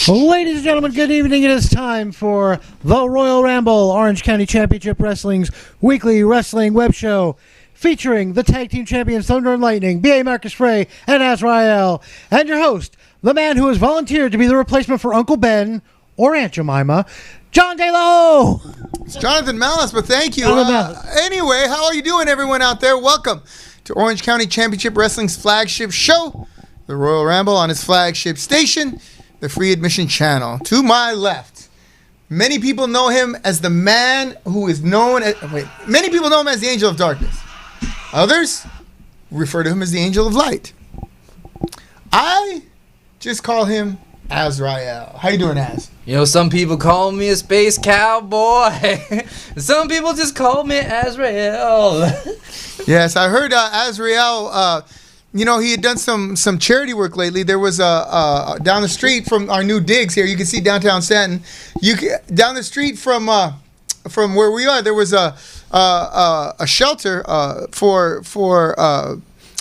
Ladies and gentlemen, good evening. It is time for the Royal Ramble, Orange County Championship Wrestling's weekly wrestling web show, featuring the tag team champions Thunder and Lightning, B.A. Marcus Frey and Azrael, and your host, the man who has volunteered to be the replacement for Uncle Ben or Aunt Jemima, John DeLo. It's Jonathan Malice, but thank you. Anyway, how are you doing, everyone out there? Welcome to Orange County Championship Wrestling's flagship show, the Royal Ramble, on its flagship station, the Free Admission Channel. To my left, many people know him as the man who is known as... many people know him as the Angel of Darkness. Others refer to him as the Angel of Light. I just call him Azrael. How you doing, Az? You know, some people call me a space cowboy. Some people just call me Azrael. Yes, I heard Azrael, he had done some charity work lately. There was down the street from our new digs here. You can see downtown Stanton. Down the street from where we are, there was a shelter for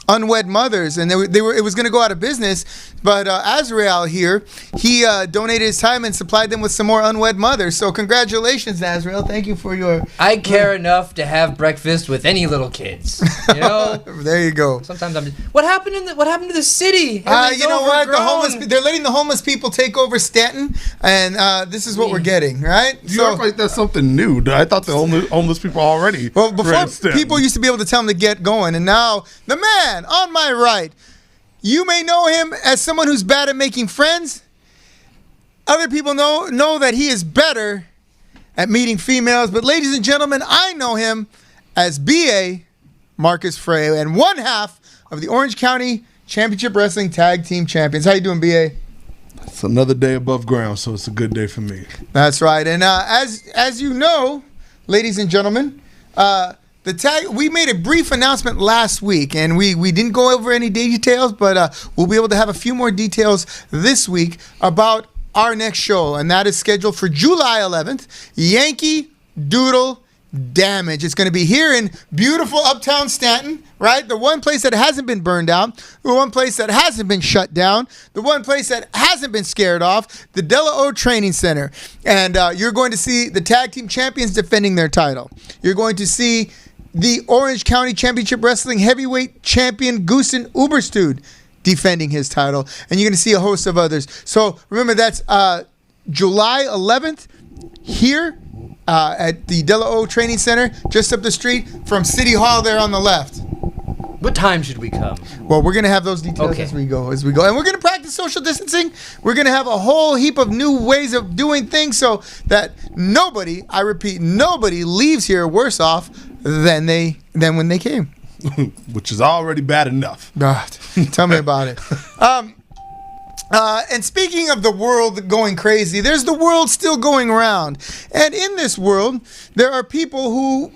unwed mothers, and it was going to go out of business. But Azrael here, he donated his time and supplied them with some more unwed mothers. So congratulations, Azrael. Thank you for your... I care enough to have breakfast with any little kids. You know? There you go. Sometimes I'm just... What happened to the city? You know what? They're letting the homeless people take over Stanton, and this is what we're getting, right? You act like that's something new. I thought the homeless people already... Well, before, people used to be able to tell them to get going, and now the man on my right... You may know him as someone who's bad at making friends. Other people know that he is better at meeting females. But ladies and gentlemen, I know him as B.A. Marcus Frey and one half of the Orange County Championship Wrestling Tag Team Champions. How you doing, B.A.? It's another day above ground, so it's a good day for me. That's right. And as you know, ladies and gentlemen, we made a brief announcement last week, and we didn't go over any details, but we'll be able to have a few more details this week about our next show, and that is scheduled for July 11th, Yankee Doodle Damage. It's going to be here in beautiful uptown Stanton, right? The one place that hasn't been burned out, the one place that hasn't been shut down, the one place that hasn't been scared off, the Della O Training Center. And you're going to see the tag team champions defending their title. You're going to see the Orange County Championship Wrestling Heavyweight Champion Goosen Uberstude defending his title. And you're going to see a host of others. So remember, that's July 11th here at the Della O Training Center, just up the street from City Hall there on the left. What time should we come? Well, we're going to have those details as we go. And we're going to practice social distancing. We're going to have a whole heap of new ways of doing things so that nobody, I repeat, nobody leaves here worse off than when they came. Which is already bad enough. Tell me about it. And speaking of the world going crazy, there's the world still going around. And in this world, there are people who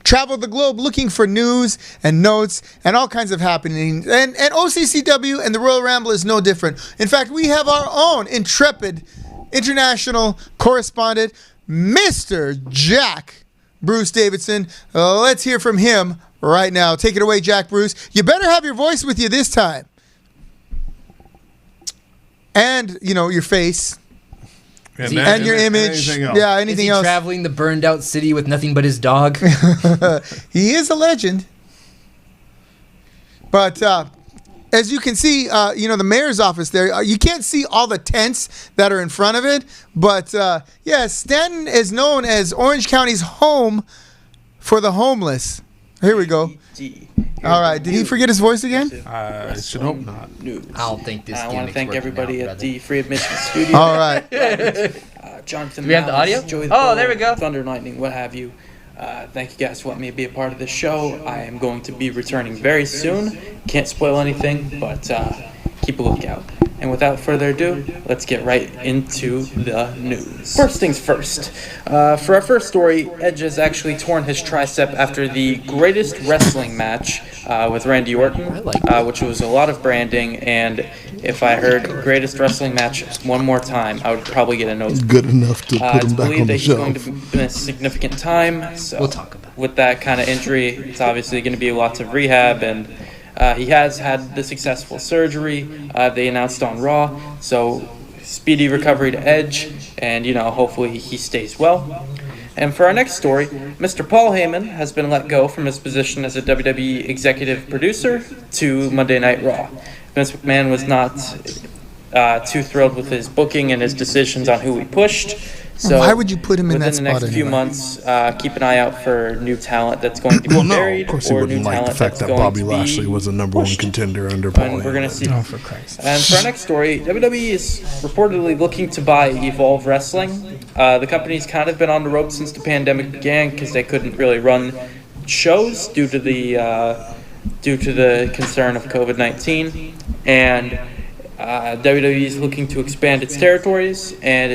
travel the globe looking for news and notes and all kinds of happenings. And OCCW and the Royal Ramble is no different. In fact, we have our own intrepid international correspondent, Mr. Jack Bruce Davidson. Let's hear from him right now. Take it away, Jack Bruce. You better have your voice with you this time. And, your face. And your image. Yeah, anything else. Is he traveling the burned out city with nothing but his dog? He is a legend. But as you can see, the mayor's office there, you can't see all the tents that are in front of it. But, Stanton is known as Orange County's home for the homeless. Here we go. All right. Did he forget his voice again? I should hope not. I don't think this. I want to thank everybody at the Free Admission Studio. All right. Jonathan. Do we have the audio? There we go. Thunder and Lightning, what have you. Thank you guys for letting me be a part of this show. I am going to be returning very soon. Can't spoil anything, but keep a lookout. And without further ado, let's get right into the news. First things first. For our first story, Edge has actually torn his tricep after the greatest wrestling match with Randy Orton, which was a lot of branding. And if I heard greatest wrestling match one more time, I would probably get a note. Good enough to put him back on the shelf. I believe that he's going to miss significant time. So we'll talk about it. With that kind of injury, it's obviously going to be lots of rehab and He has had the successful surgery. They announced on Raw, so speedy recovery to Edge, and hopefully he stays well. And for our next story, Mr. Paul Heyman has been let go from his position as a WWE executive producer to Monday Night Raw. Vince McMahon was not too thrilled with his booking and his decisions on who he pushed. So why would you put him in that within the spot next few anyway? months, keep an eye out for new talent that's going to be Well, no, buried, of course he or wouldn't new like the talent fact that's that going Bobby to be Lashley was a number one pushed. contender under Paul And we're going to Heyman. see. For Christ. And for our next story, WWE is reportedly looking to buy Evolve Wrestling. The company's kind of been on the ropes since the pandemic began because they couldn't really run shows due to the concern of COVID-19, and WWE is looking to expand its territories, and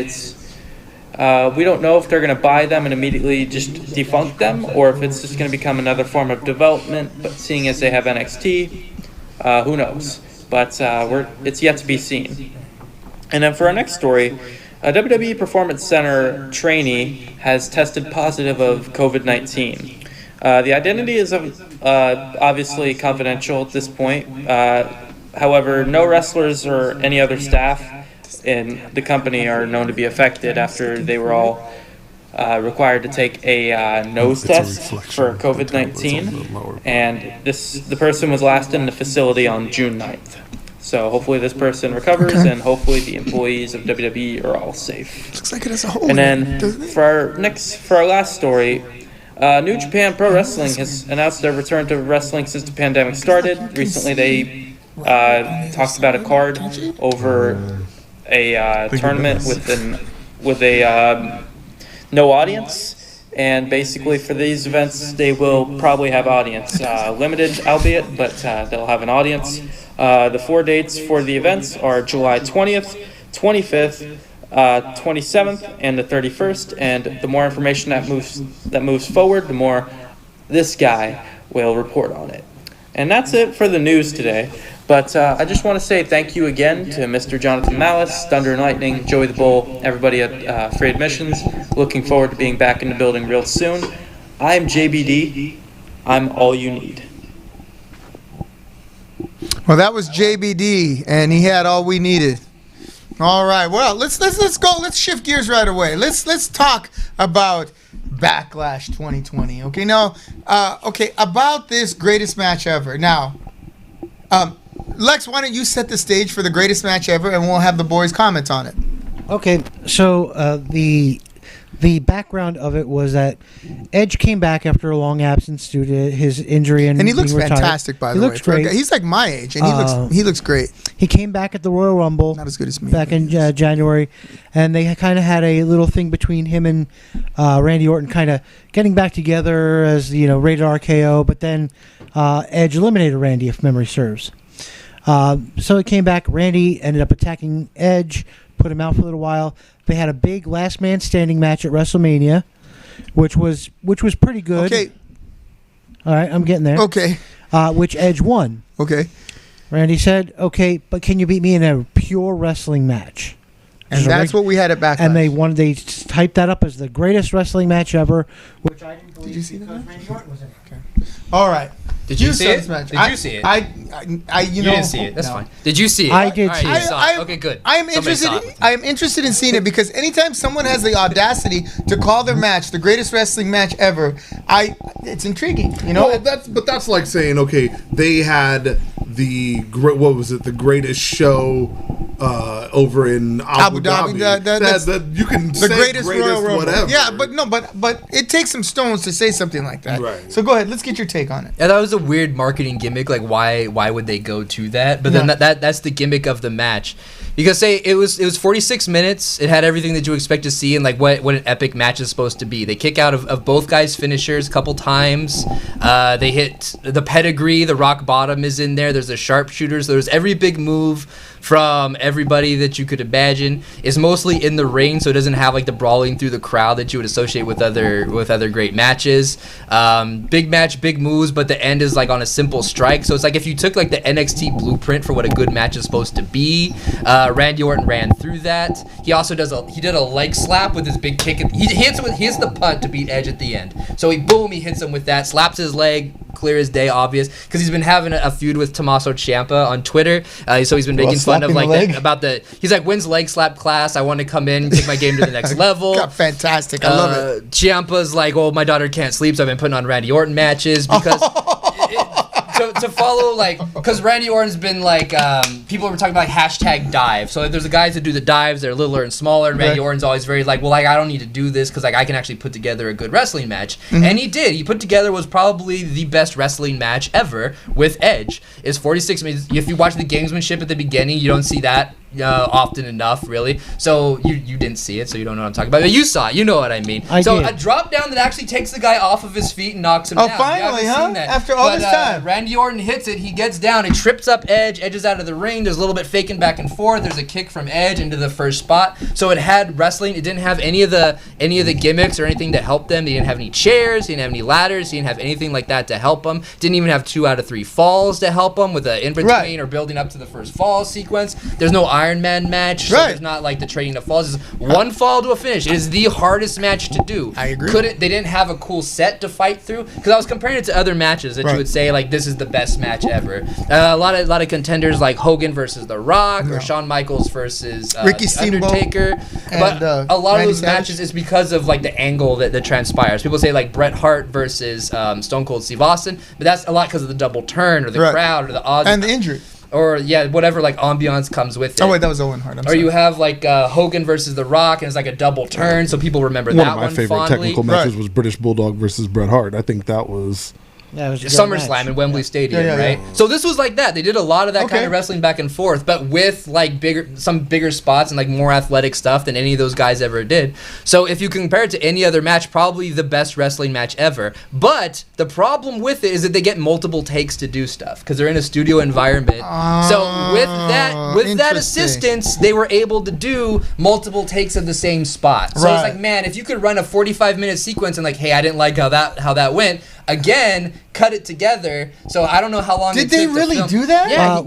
we don't know if they're going to buy them and immediately just defunct them, or if it's just going to become another form of development. But seeing as they have NXT, who knows? But it's yet to be seen. And then for our next story, a WWE Performance Center trainee has tested positive of COVID-19. The identity is obviously confidential at this point. However, no wrestlers or any other staff in the company are known to be affected after they were all required to take a nose test for COVID-19. And the person was last in the facility on June 9th. So hopefully this person recovers, and hopefully the employees of WWE are all safe. Looks like it has a hole And in it, doesn't then it? for our last story, New Japan Pro Wrestling has announced their return to wrestling since the pandemic started. Recently, they talked about a card over a tournament with a no audience. And basically, for these events, they will probably have audience, limited, albeit, but they'll have an audience. The 4 dates for the events are July 20th, 25th, 27th, and the 31st. And the more information that moves forward, the more this guy will report on it. And that's it for the news today. But I just want to say thank you again to Mr. Jonathan Malice, Thunder and Lightning, Joey the Bull, everybody at Free Admissions. Looking forward to being back in the building real soon. I'm JBD. I'm all you need. Well, that was JBD, and he had all we needed. All right. Well, let's go. Let's shift gears right away. Let's talk about Backlash 2020. Okay. Now, about this greatest match ever. Now, Lex, why don't you set the stage for the greatest match ever, and we'll have the boys comment on it. Okay, so the background of it was that Edge came back after a long absence due to his injury and he looks being retired. fantastic, by the way. He looks great. He's like my age, and he looks great. He came back at the Royal Rumble. Not as good as me. Back in January, and they kind of had a little thing between him and Randy Orton, kind of getting back together as rated RKO. But then Edge eliminated Randy, if memory serves. So he came back. Randy ended up attacking Edge, put him out for a little while. They had a big last man standing match at WrestleMania, which was pretty good. Okay. All right, I'm getting there. Okay. Which Edge won. Okay. Randy said, "Okay, but can you beat me in a pure wrestling match?" And that's what we had at Backlash. And they typed that up as the greatest wrestling match ever, which I didn't believe. Did you see that because match? Randy Orton was in it. Okay. All right. Did you see saw it? this match. Did you see it? I You didn't see it. That's no. fine. Did you see it? I did All see you it. saw Okay, good. I am Somebody interested. saw it with you. I am interested in seeing it because anytime someone has the audacity to call their match the greatest wrestling match ever, it's intriguing. No, that's like saying, okay, they had the greatest show over in Abu Dhabi. You can say greatest Royal Rumble. whatever. Yeah, but it takes some stones to say something like that. Right. So go ahead. Let's get your take on it. Yeah, that was a weird marketing gimmick. Like, why would they go to that? But then that's the gimmick of the match. Because say it was 46 minutes. It had everything that you expect to see and like what an epic match is supposed to be. They kick out of both guys' finishers a couple times. They hit the pedigree. The rock bottom is in there. There's the sharpshooters. There's every big move from everybody that you could imagine. It's mostly in the ring, so it doesn't have like the brawling through the crowd that you would associate with other great matches. Big match, big moves, but the end is like on a simple strike. So it's like if you took like the NXT blueprint for what a good match is supposed to be. Randy Orton ran through that. He also did a leg slap with his big kick. He hits the punt to beat Edge at the end. So he hits him with that, slaps his leg, clear as day, obvious, because he's been having a feud with Tommaso Ciampa on Twitter. So he's been making fun of like he's like, when's leg slap class? I want to come in and take my game to the next level. God, fantastic. I love it. Ciampa's like, well, my daughter can't sleep, so I've been putting on Randy Orton matches because to follow, like, because Randy Orton's been like, people were talking about like #dive. So there's the guys that do the dives, they're littler and smaller, and Randy Orton's always very like, well, like, I don't need to do this because like I can actually put together a good wrestling match. And he did. He put together was probably the best wrestling match ever with Edge. It's 46 minutes. If you watch the gamesmanship at the beginning, you don't see that often enough, really. So you didn't see it, so you don't know what I'm talking about. But you saw it. You know what I mean. I did. A drop down that actually takes the guy off of his feet and knocks him down. Oh, finally, huh? After all this time. Randy Orton hits it. He gets down. It trips up Edge. Edge is out of the ring. There's a little bit faking back and forth. There's a kick from Edge into the first spot. So it had wrestling. It didn't have any of the gimmicks or anything to help them. They didn't have any chairs. They didn't have any ladders. They didn't have anything like that to help them. Didn't even have 2 out of 3 falls to help them with the in between or building up to the first fall sequence. There's no Iron Man match. So there's not like the trading of falls. It's one fall to a finish. It is the hardest match to do. I agree. They didn't have a cool set to fight through, because I was comparing it to other matches that you would say like this is the best match ever. A lot of contenders like Hogan versus The Rock or Shawn Michaels versus Ricky Steamboat, Undertaker. But a lot of those matches is because of like the angle that transpires. People say like Bret Hart versus Stone Cold Steve Austin, but that's a lot because of the double turn or the crowd or the odds and the injury. Or whatever like ambiance comes with it. Oh wait, that was Owen Hart. You have like Hogan versus The Rock, and it's like a double turn, so people remember that one fondly. One of my favorite technical matches was British Bulldog versus Bret Hart. I think that was. Yeah, it was SummerSlam in Wembley Stadium, right? So this was like that. They did a lot of that kind of wrestling back and forth, but with like some bigger spots and like more athletic stuff than any of those guys ever did. So if you compare it to any other match, probably the best wrestling match ever. But the problem with it is that they get multiple takes to do stuff because they're in a studio environment. So with that assistance, they were able to do multiple takes of the same spot. So it's like, man, if you could run a 45-minute sequence and like, hey, I didn't like how that went. Again, cut it together. So I don't know how long. Did they really do that? Yeah.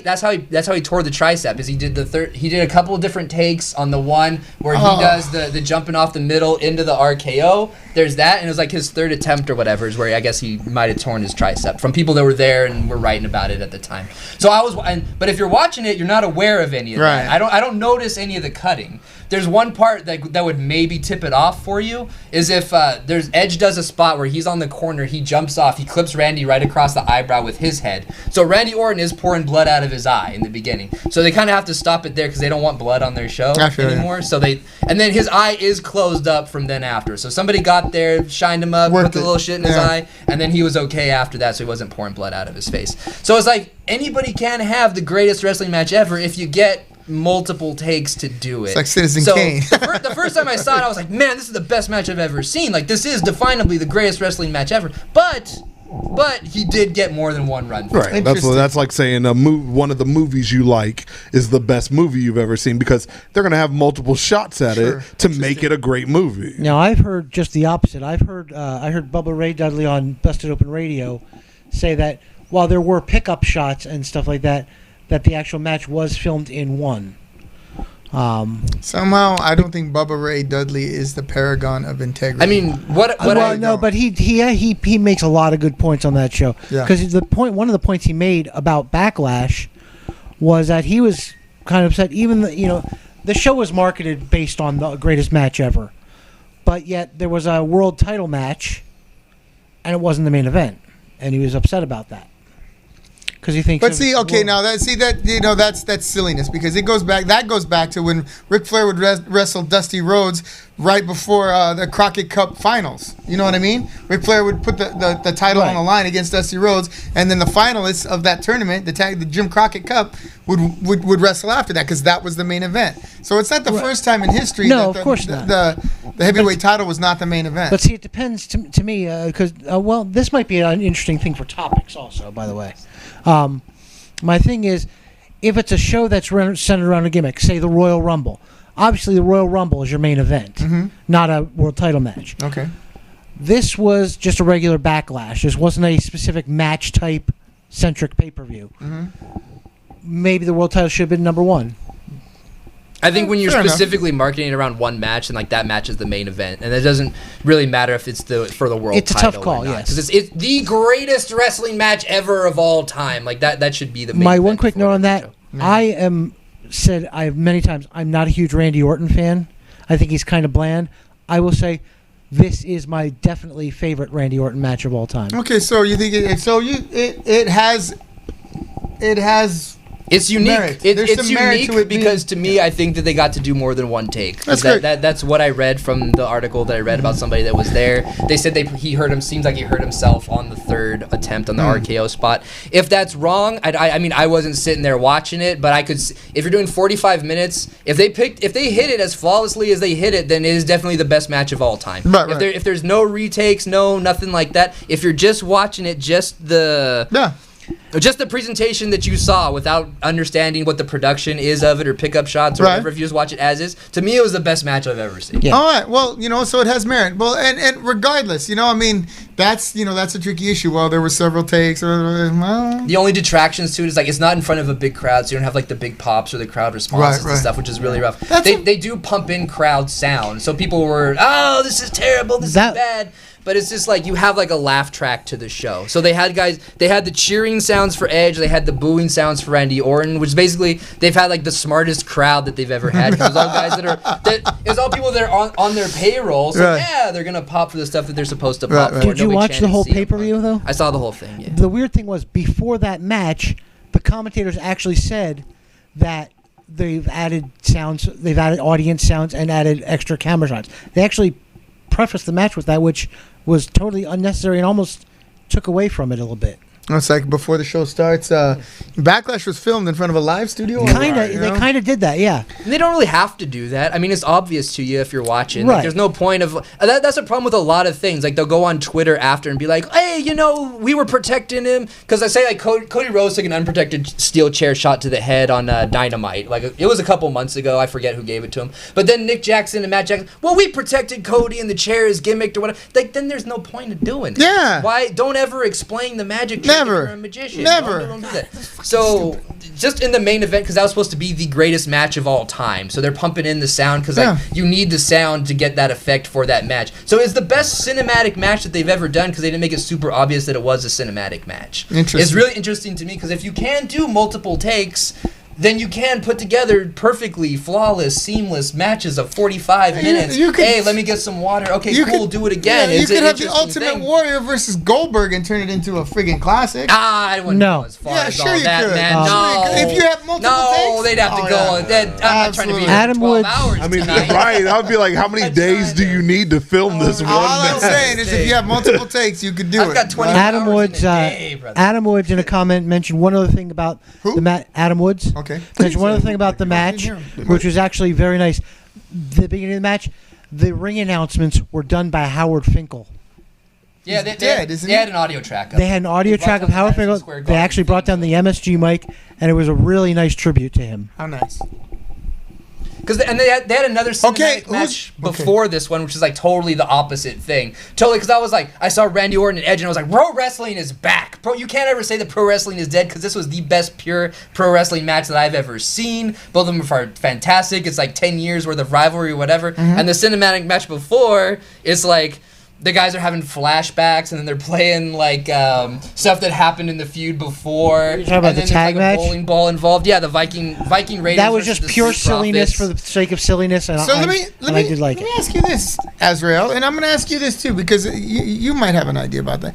That's how he tore the tricep. Is he did he did a couple of different takes on the one where he does the jumping off the middle into the RKO. There's that, and it was like his 3rd attempt or whatever is where I guess he might have torn his tricep from people that were there and were writing about it at the time. So but if you're watching it, you're not aware of any of that. I don't notice any of the cutting. There's one part that would maybe tip it off for you is if Edge does a spot where he's on the corner, he jumps off, he clips Randy right across the eyebrow with his head. So Randy Orton is pouring blood out of his eye in the beginning. So they kind of have to stop it there because they don't want blood on their show anymore. So and then his eye is closed up from then after. So somebody got there, shined him up, put the little shit in his eye, and then he was okay after that, so he wasn't pouring blood out of his face. So it's like anybody can have the greatest wrestling match ever if you get multiple takes to do it. It's like Citizen Kane. The first time I saw it, I was like, man, this is the best match I've ever seen. Like, this is definably the greatest wrestling match ever. But he did get more than one run. Right. That's like saying one of the movies you like is the best movie you've ever seen because they're going to have multiple shots at it to make it a great movie. Now, I've heard just the opposite. I heard Bubba Ray Dudley on Busted Open Radio say that while there were pickup shots and stuff like that the actual match was filmed in one. Somehow, I don't think Bubba Ray Dudley is the paragon of integrity. I mean, but he makes a lot of good points on that show. Because one of the points he made about Backlash was that he was kind of upset. Even the show was marketed based on the greatest match ever, but yet there was a world title match, and it wasn't the main event, and he was upset about that. Because he thinks. But that's silliness because it goes back. That goes back to when Ric Flair would wrestle Dusty Rhodes right before the Crockett Cup finals. You know what I mean? Ric Flair would put the title on the line against Dusty Rhodes, and then the finalists of that tournament, the Jim Crockett Cup, would wrestle after that because that was the main event. So it's not the first time in history that of course not. The heavyweight title was not the main event. But see, it depends to me because this might be an interesting thing for topics also. By the way. My thing is, if it's a show that's centered around a gimmick, say the Royal Rumble, obviously the Royal Rumble is your main event, not a world title match. Okay. This was just a regular Backlash. This wasn't a specific match type centric pay-per-view. Maybe the world title should have been number one. I think when you're Fair enough. specifically marketing around one match, and like that match is the main event, and it doesn't really matter if it's for the world It's a title tough call, or not, yes. because it's the greatest wrestling match ever of all time. Like that should be the main My event one quick before note on the that: show. I have many times, I'm not a huge Randy Orton fan. I think he's kind of bland. I will say, this is my definitely favorite Randy Orton match of all time. Okay, so you think it has It's unique. merit. There's It's some merit unique to it because to me, I think that they got to do more than one take. That's great. That's what I read from the article that I read about somebody that was there. They said he heard him. Seems like he hurt himself on the third attempt on the RKO spot. If that's wrong, I mean, I wasn't sitting there watching it, but I could. If you're doing 45 minutes, if they hit it as flawlessly as they hit it, then it is definitely the best match of all time. Right, If there's no retakes, nothing like that. If you're just watching it, just the presentation that you saw without understanding what the production is of it or pickup shots or whatever, if you just watch it as is, to me it was the best match I've ever seen. Yeah. All right. Well, so it has merit. Well, and regardless, I mean, that's a tricky issue. Well, there were several takes. The only detractions to it is like it's not in front of a big crowd, so you don't have like the big pops or the crowd responses and stuff, which is really rough. They do pump in crowd sound, so people were, oh, this is terrible, this is bad. But it's just like you have like a laugh track to the show. So they had the cheering sounds for Edge, they had the booing sounds for Randy Orton, which basically they've had like the smartest crowd that they've ever had. Because it's all guys it's all people that are on their payroll. So yeah, they're gonna pop for the stuff that they're supposed to pop for. Did you watch the whole pay-per-view though? I saw the whole thing. Yeah. The weird thing was before that match, the commentators actually said that they've added sounds, they've added audience sounds, and added extra camera shots. They actually prefaced the match with that, which was totally unnecessary and almost took away from it a little bit. It's like before the show starts. Backlash was filmed in front of a live studio. They kind of did that, yeah. And they don't really have to do that. I mean, it's obvious to you if you're watching. Right. Like, there's no point of that's a problem with a lot of things. Like they'll go on Twitter after and be like, "Hey, we were protecting him," because I say like Cody Rhodes took an unprotected steel chair shot to the head on Dynamite. Like it was a couple months ago. I forget who gave it to him. But then Nick Jackson and Matt Jackson, well, we protected Cody and the chair is gimmicked or whatever. Like then there's no point of doing it. Yeah. Why? Don't ever explain the magic trick if Never. you're a magician. Never. Don't do that. So just in the main event, because that was supposed to be the greatest match of all time, so they're pumping in the sound because you need the sound to get that effect for that match. So it's the best cinematic match that they've ever done because they didn't make it super obvious that it was a cinematic match. Interesting. It's really interesting to me because if you can do multiple takes, then you can put together perfectly flawless, seamless matches of 45 minutes. Hey, let me get some water. Okay, cool, do it again. You could have the Ultimate Warrior versus Goldberg and turn it into a friggin' classic. I wouldn't go as far as all that, man. No. If you have multiple takes? No, they'd have to go. I'm not trying to be here Adam for 12 Woods. hours I mean, tonight. right? I'd be like, how many days do you need to film this one All I'm match? saying is if you have multiple takes, you could do it. I've got 20 Adam hours Woods, in a day, brother. Adam Woods in a comment mentioned one other thing about the match. Adam Woods. Okay. Mentioned one other thing about the match, which was actually very nice. The beginning of the match, the ring announcements were done by Howard Finkel. Yeah, they had an audio track. They had an audio track of Howard Finkel. They actually brought down the MSG mic, and it was a really nice tribute to him. How nice. Because they had another cinematic match before this one, which is like totally the opposite thing. Totally, because I was like, I saw Randy Orton and Edge, and I was like, pro wrestling is back. You can't ever say that pro wrestling is dead, because this was the best pure pro wrestling match that I've ever seen. Both of them are fantastic. It's like 10 years worth of rivalry or whatever. And the cinematic match before, it's like, the guys are having flashbacks, and then they're playing like stuff that happened in the feud before. You're talking about and the then tag there's like match? a bowling ball involved. Yeah, the Viking Raiders. That was versus just the pure Street silliness Profits. for the sake of silliness, and So I did like let it. me ask you this, Azrael, and I'm going to ask you this too, because you might have an idea about that.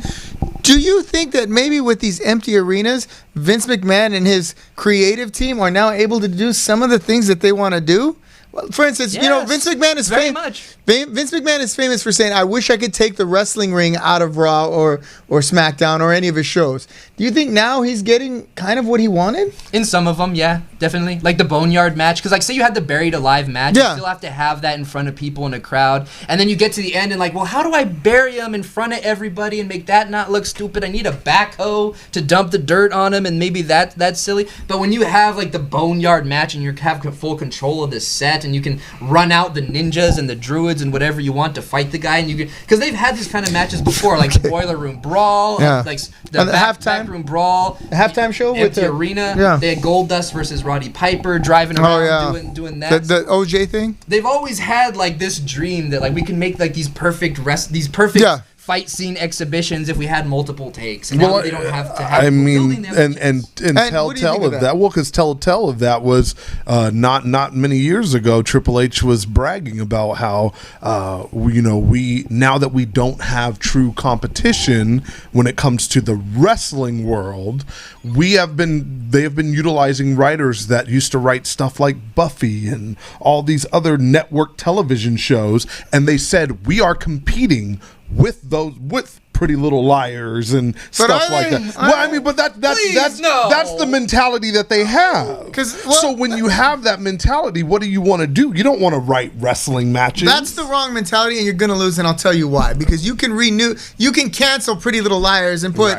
Do you think that maybe with these empty arenas, Vince McMahon and his creative team are now able to do some of the things that they want to do? Well, for instance, Vince McMahon is famous. Vince McMahon is famous for saying, "I wish I could take the wrestling ring out of Raw or SmackDown or any of his shows." Do you think now he's getting kind of what he wanted? In some of them, yeah, definitely. Like the Boneyard match, because like say you had the Buried Alive match, you still have to have that in front of people in a crowd, and then you get to the end and like, well, how do I bury him in front of everybody and make that not look stupid? I need a backhoe to dump the dirt on him, and maybe that's silly. But when you have like the Boneyard match and you have full control of the set, that, and you can run out the ninjas and the druids and whatever you want to fight the guy, and you can, because they've had these kind of matches before, like the Boiler Room Brawl, like the back room brawl, the halftime show with the arena. Yeah. They had Goldust versus Roddy Piper driving around doing that. The OJ thing. They've always had like this dream that like we can make like these perfect fight scene exhibitions if we had multiple takes, and now they don't have to have. I mean, and telltale of that. Well, because telltale of that was not many years ago. Triple H was bragging about how we now that we don't have true competition when it comes to the wrestling world, they have been utilizing writers that used to write stuff like Buffy and all these other network television shows, and they said we are competing with Pretty Little Liars and stuff like that. Well, I mean, but that's the mentality that they have. So when you have that mentality, what do you want to do? You don't want to write wrestling matches. That's the wrong mentality, and you're going to lose, and I'll tell you why. Because you can cancel Pretty Little Liars and put,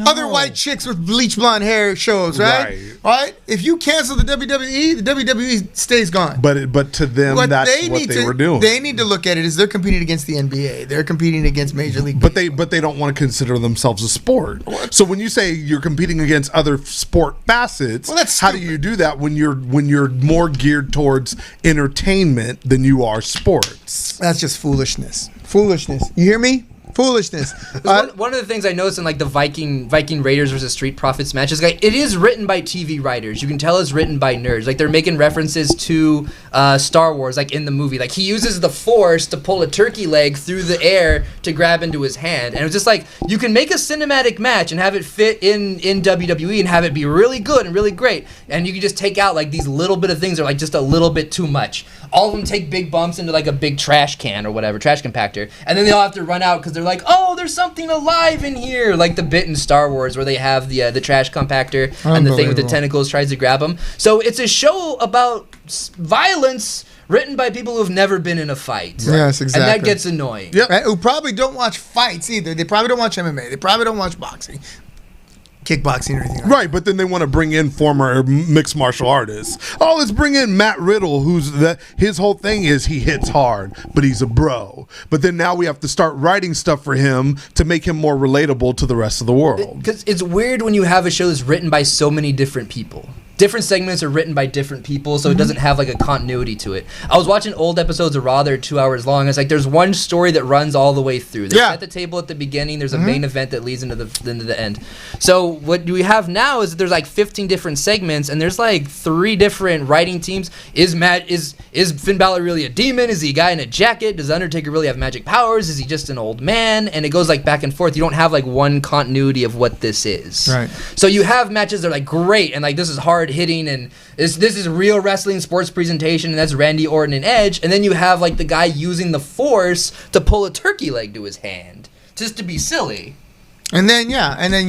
other white chicks with bleach blonde hair shows, right? Right? If you cancel the WWE stays gone. But to them, that's what they were doing. They need to look at it as they're competing against the NBA. They're competing against Major League Baseball. But they don't want to consider themselves a sport. So when you say you're competing against other sport facets, how do you do that when you're more geared towards entertainment than you are sports? That's just foolishness. Foolishness. You hear me? Foolishness. One of the things I noticed in like the Viking Raiders versus Street Profits matches, like it is written by TV writers. You can tell it's written by nerds. Like they're making references to Star Wars, like in the movie. Like he uses the Force to pull a turkey leg through the air to grab into his hand, and it was just like you can make a cinematic match and have it fit in WWE and have it be really good and really great, and you can just take out like these little bit of things that are like just a little bit too much. All of them take big bumps into like a big trash can or whatever, trash compactor, and then they all have to run out because they're like, oh, there's something alive in here, like the bit in Star Wars where they have the trash compactor and the thing with the tentacles tries to grab them. So it's a show about violence written by people who've never been in a fight. Yes, exactly. And that gets annoying. Yep. Right? Who probably don't watch fights either. They probably don't watch MMA. They probably don't watch boxing. Kickboxing or anything like right, but then they want to bring in former mixed martial artists. Oh, let's bring in Matt Riddle, his whole thing is he hits hard, but he's a bro. But then now we have to start writing stuff for him to make him more relatable to the rest of the world. Because it's weird when you have a show that's written by so many different people. Different segments are written by different people, so it doesn't have like a continuity to it. I was watching old episodes of Raw, they're 2 hours long. It's like there's one story that runs all the way through. They set the table at the beginning, there's a main event that leads into the end. So what we have now is that there's like 15 different segments, and there's like 3 different writing teams. Is Finn Balor really a demon? Is he a guy in a jacket? Does Undertaker really have magic powers? Is he just an old man? And it goes like back and forth. You don't have like one continuity of what this is. Right. So you have matches that are like great, and like this is hard hitting, and this is real wrestling sports presentation, and that's Randy Orton and Edge, and then you have like the guy using the Force to pull a turkey leg to his hand just to be silly. And then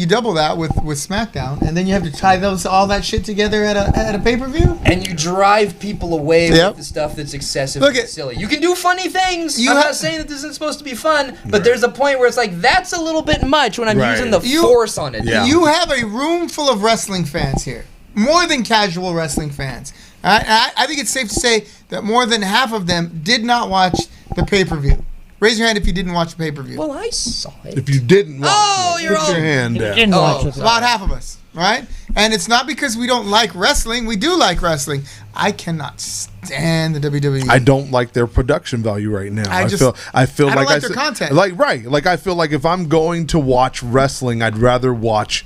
you double that with SmackDown, and then you have to tie all that shit together at a pay-per-view, and you drive people away with the stuff that's excessive and silly. You can do funny things. I'm not saying that this isn't supposed to be fun, but there's a point where it's like that's a little bit much when I'm using the Force on it. You have a room full of wrestling fans here. More than casual wrestling fans. I think it's safe to say that more than half of them did not watch the pay-per-view. Raise your hand if you didn't watch the pay-per-view. Well, I saw it. If you didn't watch it, put your hand down. About half of us, right? And it's not because we don't like wrestling. We do like wrestling. I cannot stand the WWE. I don't like their production value right now. I feel I don't like their content. Like I feel like if I'm going to watch wrestling, I'd rather watch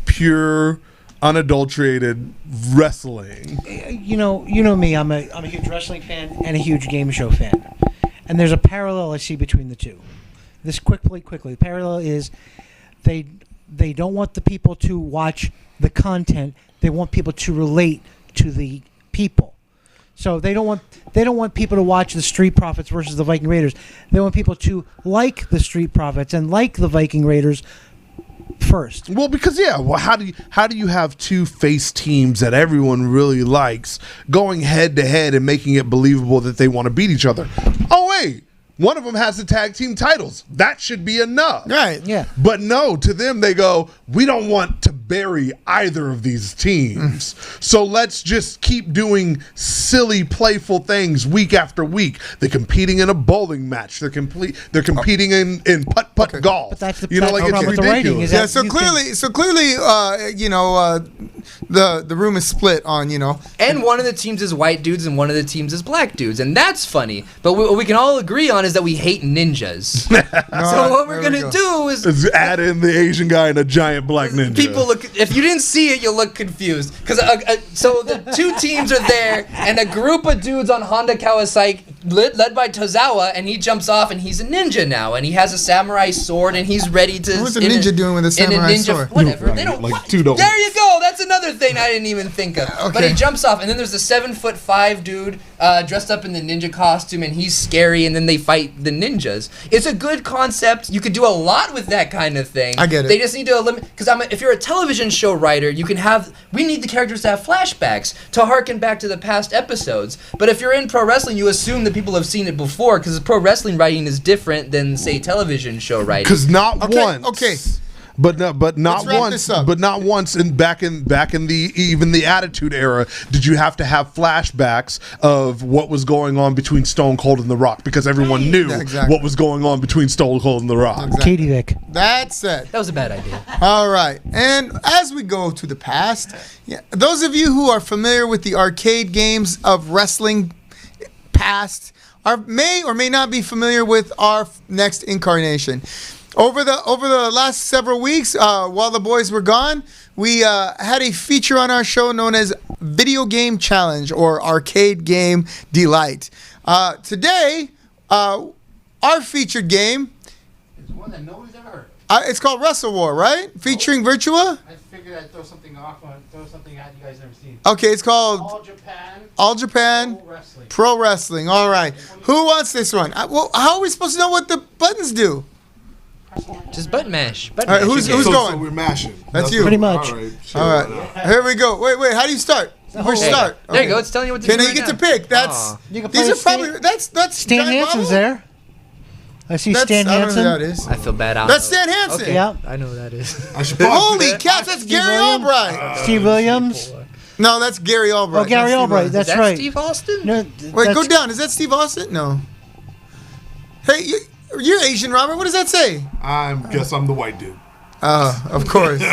pure, unadulterated wrestling. You know me. I'm a huge wrestling fan and a huge game show fan, and there's a parallel I see between the two. This quickly. The parallel is they don't want the people to watch the content. They want people to relate to the people. So they don't want people to watch the Street Profits versus the Viking Raiders. They want people to like the Street Profits and like the Viking Raiders first. Well, because how do you have two face teams that everyone really likes going head to head and making it believable that they want to beat each other? Oh wait, one of them has the tag team titles. That should be enough. Right. Yeah. But no, to them they go, we don't want to bury either of these teams. So let's just keep doing silly, playful things week after week. They're competing in a bowling match. They're competing in putt golf. But that's the it's with the writing. Is Yeah, that so clearly, the room is split on, And one of the teams is white dudes and one of the teams is black dudes, and that's funny. But what we can all agree on is that we hate ninjas. So what we're gonna do is add in the Asian guy and a giant black ninja. People look. If you didn't see it, you'll look confused. Because so the two teams are there, and a group of dudes on Honda Kawasaki, led by Tozawa, and he jumps off, and he's a ninja now, and he has a samurai sword, and he's ready to. What's a ninja doing with a samurai sword? Whatever. Right, They don't. like What? $2. There you go. That's another thing I didn't even think of. Okay. But he jumps off, and then there's a 7'5" dude dressed up in the ninja costume, and he's scary, and then they fight the ninjas. It's a good concept. You could do a lot with that kind of thing. I get it. They just need to eliminate, because if you're a television show writer, we need the characters to have flashbacks to harken back to the past episodes. But if you're in pro wrestling, you assume that people have seen it before, because pro wrestling writing is different than, say, television show writing. Because not once. Okay. But not Let's wrap once. this up. But not once. Back in the Attitude Era, did you have to have flashbacks of what was going on between Stone Cold and The Rock? Because everyone knew what was going on between Stone Cold and The Rock. Exactly. Katie Vick. That's it. That was a bad idea. All right. And as we go to the past, those of you who are familiar with the arcade games of wrestling past may or may not be familiar with our next incarnation. Over the last several weeks, while the boys were gone, we had a feature on our show known as Video Game Challenge or Arcade Game Delight. Today, our featured game It's one that nobody's ever heard. it's called Wrestle War, right? Featuring Virtua. I figured I'd throw something at you guys never seen. Okay, it's called All Japan All Japan Pro Wrestling. Pro Wrestling. All right. Who wants this one? Well, how are we supposed to know what the buttons do? Just button mash. All right, who's So going? we're mashing. That's you. Pretty much. All right. Sure, All why right. not? Here we go. Wait. How do you start? Where's Hey, start? There you go. It's telling you what to Okay, do. now you right get to now. pick. That's Aw. You can play these are Stan- probably that's Stan Giant Hansen's Bobble? there. I see That's, Stan I don't know Hansen. who that is. I feel bad. That's Stan Hansen. Okay. Yeah. I know who that is. I should pause Holy that. cats, that's Gary Williams? Albright. Steve Williams. No, that's Gary Albright. Oh, Gary Steve Albright. Williams. That's Is that right. Steve Austin? No, Wait, that's- go down. Is that Steve Austin? No. Hey, you're Asian, Robert. What does that say? Guess I'm the white dude. Of course. All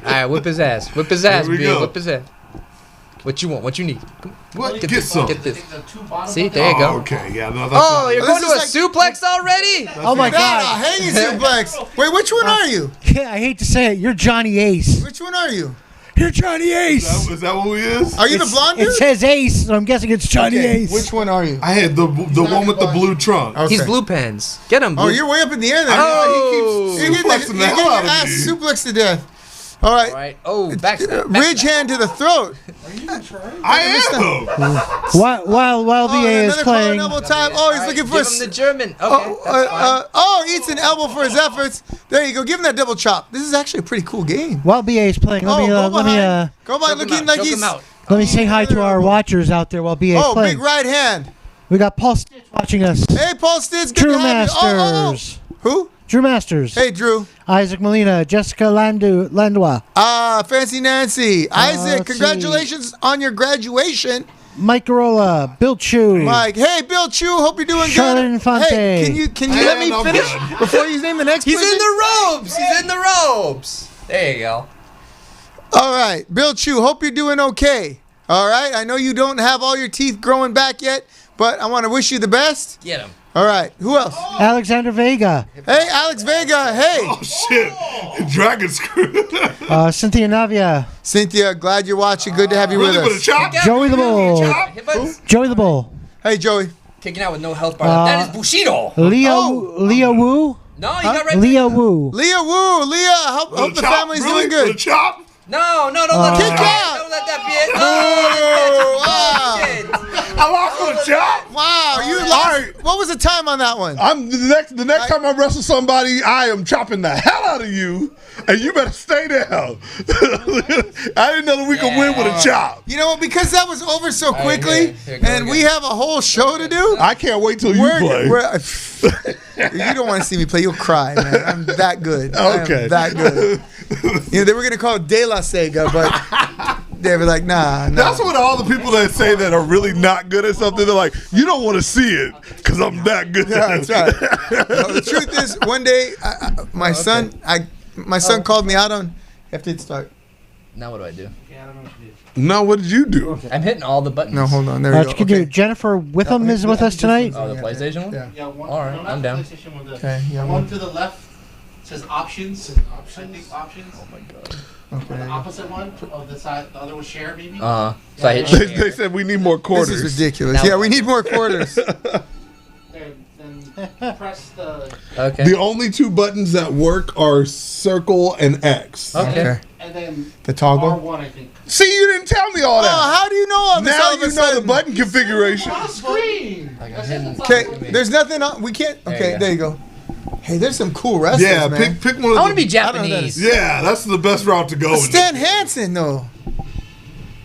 right, whip his ass. Whip his ass, Here we B. go. Whip his ass. What you want? What you need? Come on. What? Get Get this. some. Get this. The two bottom See, buttons. there you go. Oh, okay. Yeah. No. That's Oh, not, you're This going to a is suplex already? Oh my That, God. a hanging suplex. Wait, which one are you? Yeah, I hate to say it. You're Johnny Ace. Which one are you? You're Johnny Ace. is that who he is? Are you the blonde dude? It says Ace, so I'm guessing it's Johnny Okay, Ace. which one are you? I had the one with the blue trunk. Okay. He's blue pens. Get him, blue. Oh, you're way up in the air there. Oh. You're getting Suplexing the you're hell getting out your of ass me. suplex to death. All right. All right. Oh, backstab. Ridge hand to the throat. I am. While BA is Another playing, collar elbow time. Oh, he's looking for Give him the German. Okay, oh, that's fine. he eats an elbow for his efforts. There you go. Give him that double chop. This is actually a pretty cool game. while BA is playing, let me go behind Choke him looking like out, choke he's. him out. let me say hi to our watchers out there while BA is Oh, playing. big right hand. We got Paul Stitch watching us. Hey, Paul Stitz. Good Drew to have you. Masters. Who? Drew Masters. Hey, Drew. Isaac Molina. Jessica Landua. Fancy Nancy. Isaac, let's congratulations on your graduation. Mike Garola. Bill Chu. Mike, hey, Bill Chu, hope you're doing Charlotte good. Infante. Hey, can you let me I'm finish good. before you name the next He's person? in the ropes. He's in the ropes. There you go. All right, Bill Chu, hope you're doing okay. All right, I know you don't have all your teeth growing back yet, but I want to wish you the best. Get him. All right, who else? Alexander Vega. Hey, Alex Vega. Hey, Oh shit! Dragon screw. Cynthia Navia. Cynthia, glad you're watching. Good to have you Really with with a us. chop? Joey the Bull. Hit buttons. Joey the Bull. Hey, Joey. Kicking out with no health bar. That is Bushido. Leah Wu. No, you got right. Leah Wu. Leah Woo. Leah, hope the family's doing With a good. chop? No, don't let Kick that. out. Don't let that be it. Oh, wow. shit. I lost with a chop. Wow, you All lost. right. What was the time on that one? I'm the next time I wrestle somebody, I am chopping the hell out of you, and you better stay down. I didn't know that we could win with a chop. You know what? Because that was over so quickly, here, go and we again. have a whole show to do. I can't wait till you play. You don't want to see me play. You'll cry, man. I'm that good. Okay. That good. They were going to call it De La Sega, but they were like, nah. That's what all the people that say that are really not good at something, they're like, you don't want to see it because I'm that good. Yeah, that's right. No, the truth is, one day, my son called me out on. You have to hit start. Now what do I do? Yeah, I don't know what you did. No, what did you do? I'm hitting all the buttons. No, hold on. There we go. You can do. Jennifer Witham is with us tonight. Oh, the PlayStation one? Yeah. Yeah, one. All right, no, not I'm the down. PlayStation one, Okay, yeah, one one. to the left says options. I think options. Oh my god. The opposite one of the side, the other was share, maybe. So I hit They share. said we need more This quarters. is ridiculous. Now- Yeah, we need more quarters. Then press the. Okay. The only two buttons that work are circle and X. Okay. And then The toggle. R1, I think. See, you didn't tell me all Oh, that. how do you know all this? Now all of a you know the sudden? button configuration. On the screen. I got hidden. Okay, there's nothing on. We can't. There Okay, you go. there you go. Hey, there's some cool wrestlers, Yeah, man. pick one of I want to the. be I don't know Japanese. Yeah, that's the best route to go. in Stan this. Hansen, though.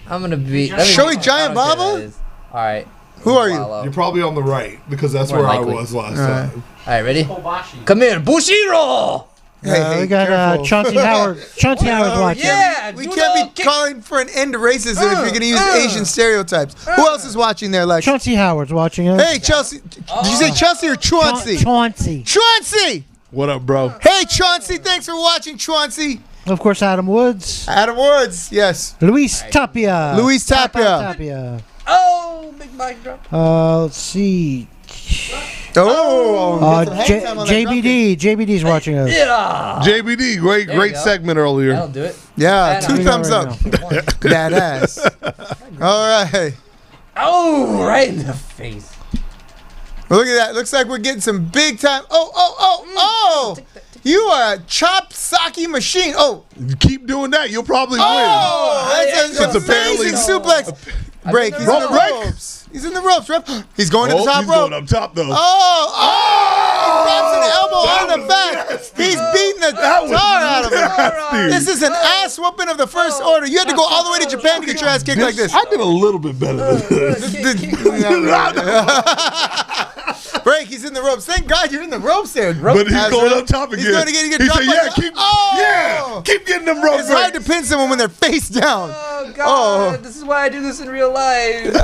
I'm gonna be. Showy Giant Baba? All right. Who are you? You're probably on the right because that's More where likely. I was last All right. time. All right, ready? Kobashi. Come here, Bushiro. Hey, We got careful. Chauncey Howard. Chauncey Howard's watching. Yeah, We do can't the be kick. calling for an end to racism if you're going to use Asian stereotypes. Who else is watching there, Lex? Chauncey Howard's watching us. Hey, Chelsea. Did you say Chelsea or Chauncey? Chauncey. Chauncey! What up, bro? Hey, Chauncey. Thanks for watching, Chauncey. Of course, Adam Woods. Adam Woods. Yes. Luis Tapia. Luis Tapia. Tapia. Oh, big mic drop. Let's see. Oh, we got some hang time on that drum kit. JBD's watching us. Yeah. JBD, great There you great go. segment earlier. That'll do it. Yeah, That 2 I'm thumbs right up. Badass. All right. Oh, right in the face. Look at that. Looks like we're getting some big time. Oh. You are a chop sake machine. Oh. You keep doing that, you'll probably win. Oh, that's an It's a barely- amazing suplex. Break. He's in the Break. ropes. He's in the ropes, rep. He's going to the Oh, top he's rope. going up top though. Oh. He drops an elbow That on the was back. nasty. He's beating the That was tar out of him. nasty. This is an ass whooping of the first order. You had to go all the way to Japan to get your ass kicked like this. I did a little bit better than this. Break. He's in the ropes. Thank God you're in the ropes there. But he's Azra. going up top again. He's going to get He dropped said, like "Yeah, that. keep getting them ropes." It's hard to pin someone when they're face down. Oh God! Oh. This is why I do this in real life.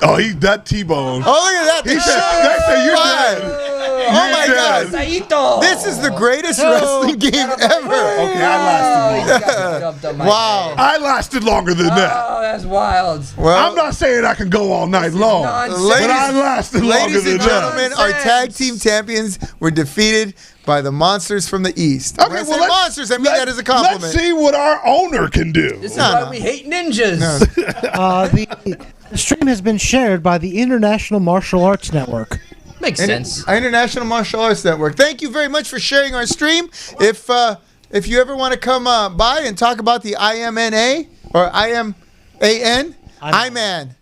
Oh, he that T-bone. Oh, look at that. He The said, show they say you're five. dead. Oh, my You're God. dead. Saito. This is the greatest wrestling game ever. Okay, I lasted. Wow. I lasted longer than that. Oh, that's wild. Well, I'm not saying I can go all night long, nonsense. but I lasted longer ladies than and that. gentlemen, our tag team champions were defeated by the monsters from the East. When I say monsters, I mean that as a compliment. Let's see what our owner can do. This is No, why no. we hate ninjas. The stream has been shared by the International Martial Arts Network. Makes sense. International Martial Arts Network. Thank you very much for sharing our stream. If you ever want to come by and talk about the IMNA or IMAN, IMAN.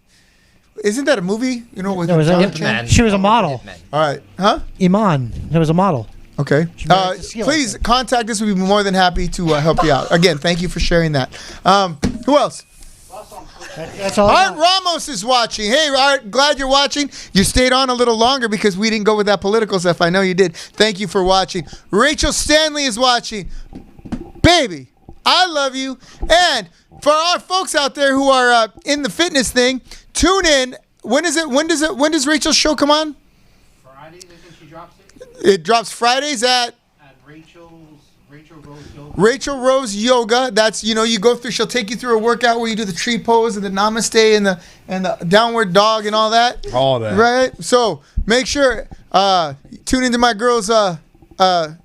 Isn't that a movie? You know, with There was a- John Ip Chan? Man. She was a model. Ip Man. All right, huh? Iman. There was a model. Okay. married to Skill, I Please think. contact us. We'd be more than happy to help you out. Again, thank you for sharing that. Who else? That's all. I Art got. Ramos is watching. Hey, Art, glad you're watching. You stayed on a little longer because we didn't go with that political stuff. I know you did. Thank you for watching. Rachel Stanley is watching. Baby, I love you. And for our folks out there who are in the fitness thing, tune in. When is it? When does Rachel's show come on? Fridays, I think she drops it. It drops Fridays at At Rachel Rose Yoga. Rachel Rose Yoga. That's, you go through. She'll take you through a workout where you do the tree pose and the namaste and the downward dog and all that. All that. Right. So make sure tune into my girls'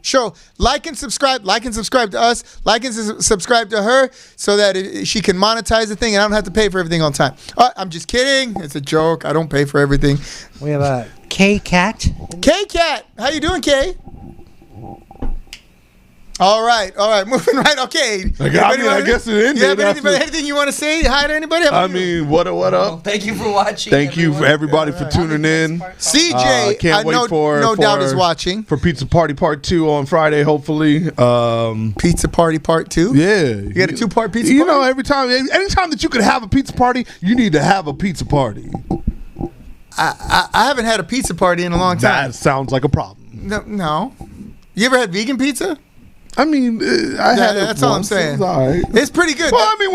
show. Like and subscribe. Like and subscribe to us. Like and subscribe to her so that she can monetize the thing and I don't have to pay for everything all the time. I'm just kidding. It's a joke. I don't pay for everything. We have a K Cat. K-Cat. How you doing, Kay? All right, moving right. Okay. I guess it ended You have after- anything you want to say? Hi to anybody? How I about you? mean, what up? Thank you for watching. Thank you for everybody for tuning in. CJ, Can't wait no doubt is watching. for Pizza Party Part 2 on Friday, hopefully. Pizza Party Part 2. Yeah, You got a 2-part pizza You party? know, anytime that you could have a pizza party, you need to have a pizza party. I haven't had a pizza party in a long time. That sounds like a problem. No. You ever had vegan pizza? I mean, I had it. That's all I'm saying. It was all right. It's pretty good. Well, I mean,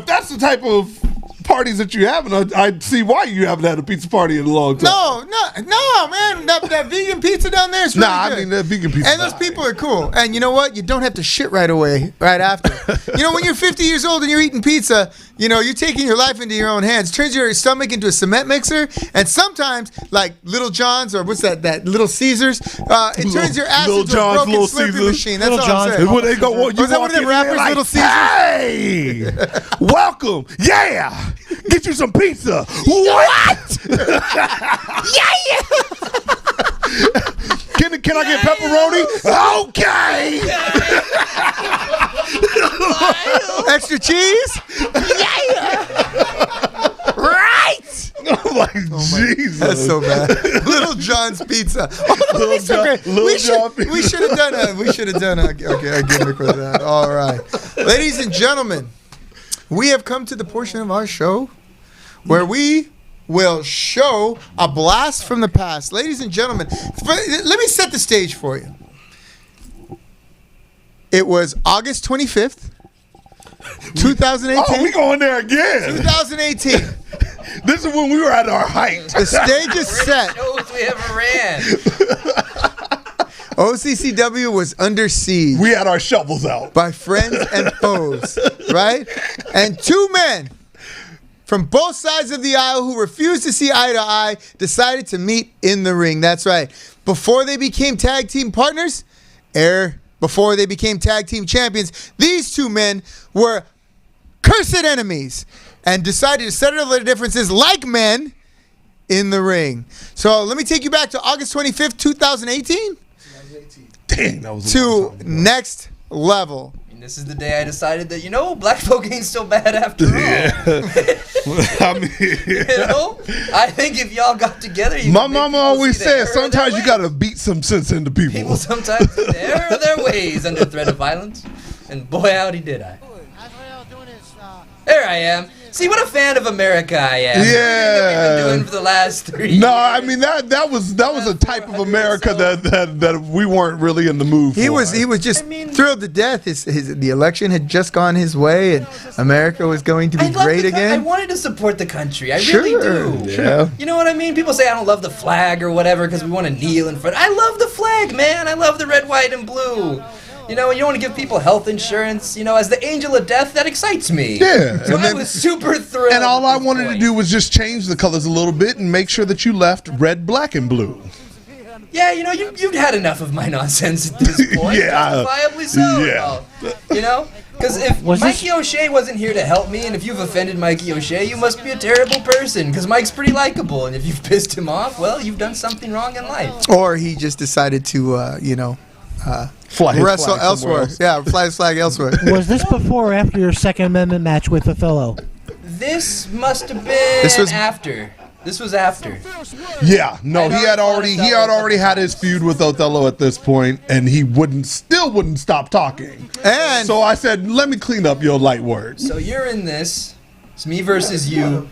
if that's the type of parties that you have, I'd see why you haven't had a pizza party in a long time. No, man. That vegan pizza down there is really good. I mean, that vegan pizza. And those people are cool. And you know what? You don't have to shit right away, right after. When you're 50 years old and you're eating pizza, you're taking your life into your own hands. Turns your stomach into a cement mixer. And sometimes, like Little John's or what's that Little Caesars, it turns your ass into a broken Slurpee machine. That's all I'm saying. When they go, Was that one of them rappers, Little Caesars? Hey, welcome. Yeah. Get you some pizza. What? Yeah. Can I get pepperoni? Okay. Extra cheese? Right. Oh my Jesus. That's so bad. Little John's Pizza. We should have done a gimmick with that. All right. Ladies and gentlemen, we have come to the portion of our show where we will show a blast from the past. Ladies and gentlemen, let me set the stage for you. It was August 25th, 2018. Oh, we going there again. 2018. This is when we were at our height. The stage is set. Shows we ever ran. OCCW was under siege. We had our shovels out. By friends and foes, right? And two men from both sides of the aisle who refused to see eye to eye decided to meet in the ring. That's right. Before they became tag team partners, before they became tag team champions, these two men were cursed enemies and decided to settle their differences like men in the ring. So let me take you back to August 25th, 2018. Dang, that was to next level. And this is the day I decided that, black folk ain't so bad after all. I mean, I think if y'all got together, my mama always said sometimes you got to beat some sense into people. People sometimes err their ways under threat of violence. And boy, howdy did I. There I am. See, what a fan of America I am. Yeah. What we've been doing for the last 3 years. No, I mean that was a type of America that we weren't really in the mood for. He was just thrilled to death. The election had just gone his way, and America was going to be great again. I wanted to support the country. I really do. Yeah. You know what I mean? People say I don't love the flag or whatever because we want to kneel in front. I love the flag, man. I love the red, white, and blue. You don't want to give people health insurance. As the angel of death, that excites me. Yeah. So I was super thrilled. And all I wanted to do was just change the colors a little bit and make sure that you left red, black, and blue. Yeah, you've had enough of my nonsense at this point. Yeah. Justifiably so. Yeah. Because if Mikey O'Shea wasn't here to help me, and if you've offended Mikey O'Shea, you must be a terrible person, because Mike's pretty likable, and if you've pissed him off, well, you've done something wrong in life. Or he just decided to, wrestle elsewhere. Yeah, fly his flag elsewhere. Was this before or after your Second Amendment match with Othello? This must have been after. This was after. Yeah, no, he had already had his feud with Othello at this point, and he still wouldn't stop talking. And so I said, "Let me clean up your light words." So you're in this. It's me versus you.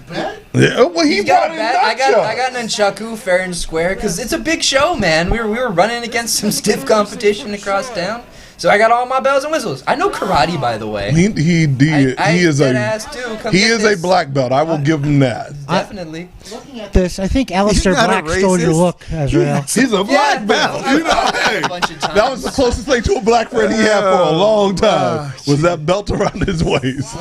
Yeah, well, he got a bet. I got an nunchaku fair and square because it's a big show, man. We were running against some stiff competition across town. So I got all my bells and whistles. I know karate, by the way. He is a black belt. I will give him that. Definitely. Looking at this, I think Alistair Black stole your look, Azrael. He's a black belt. That was the closest thing to a black friend he had for a long time. Was that belt around his waist?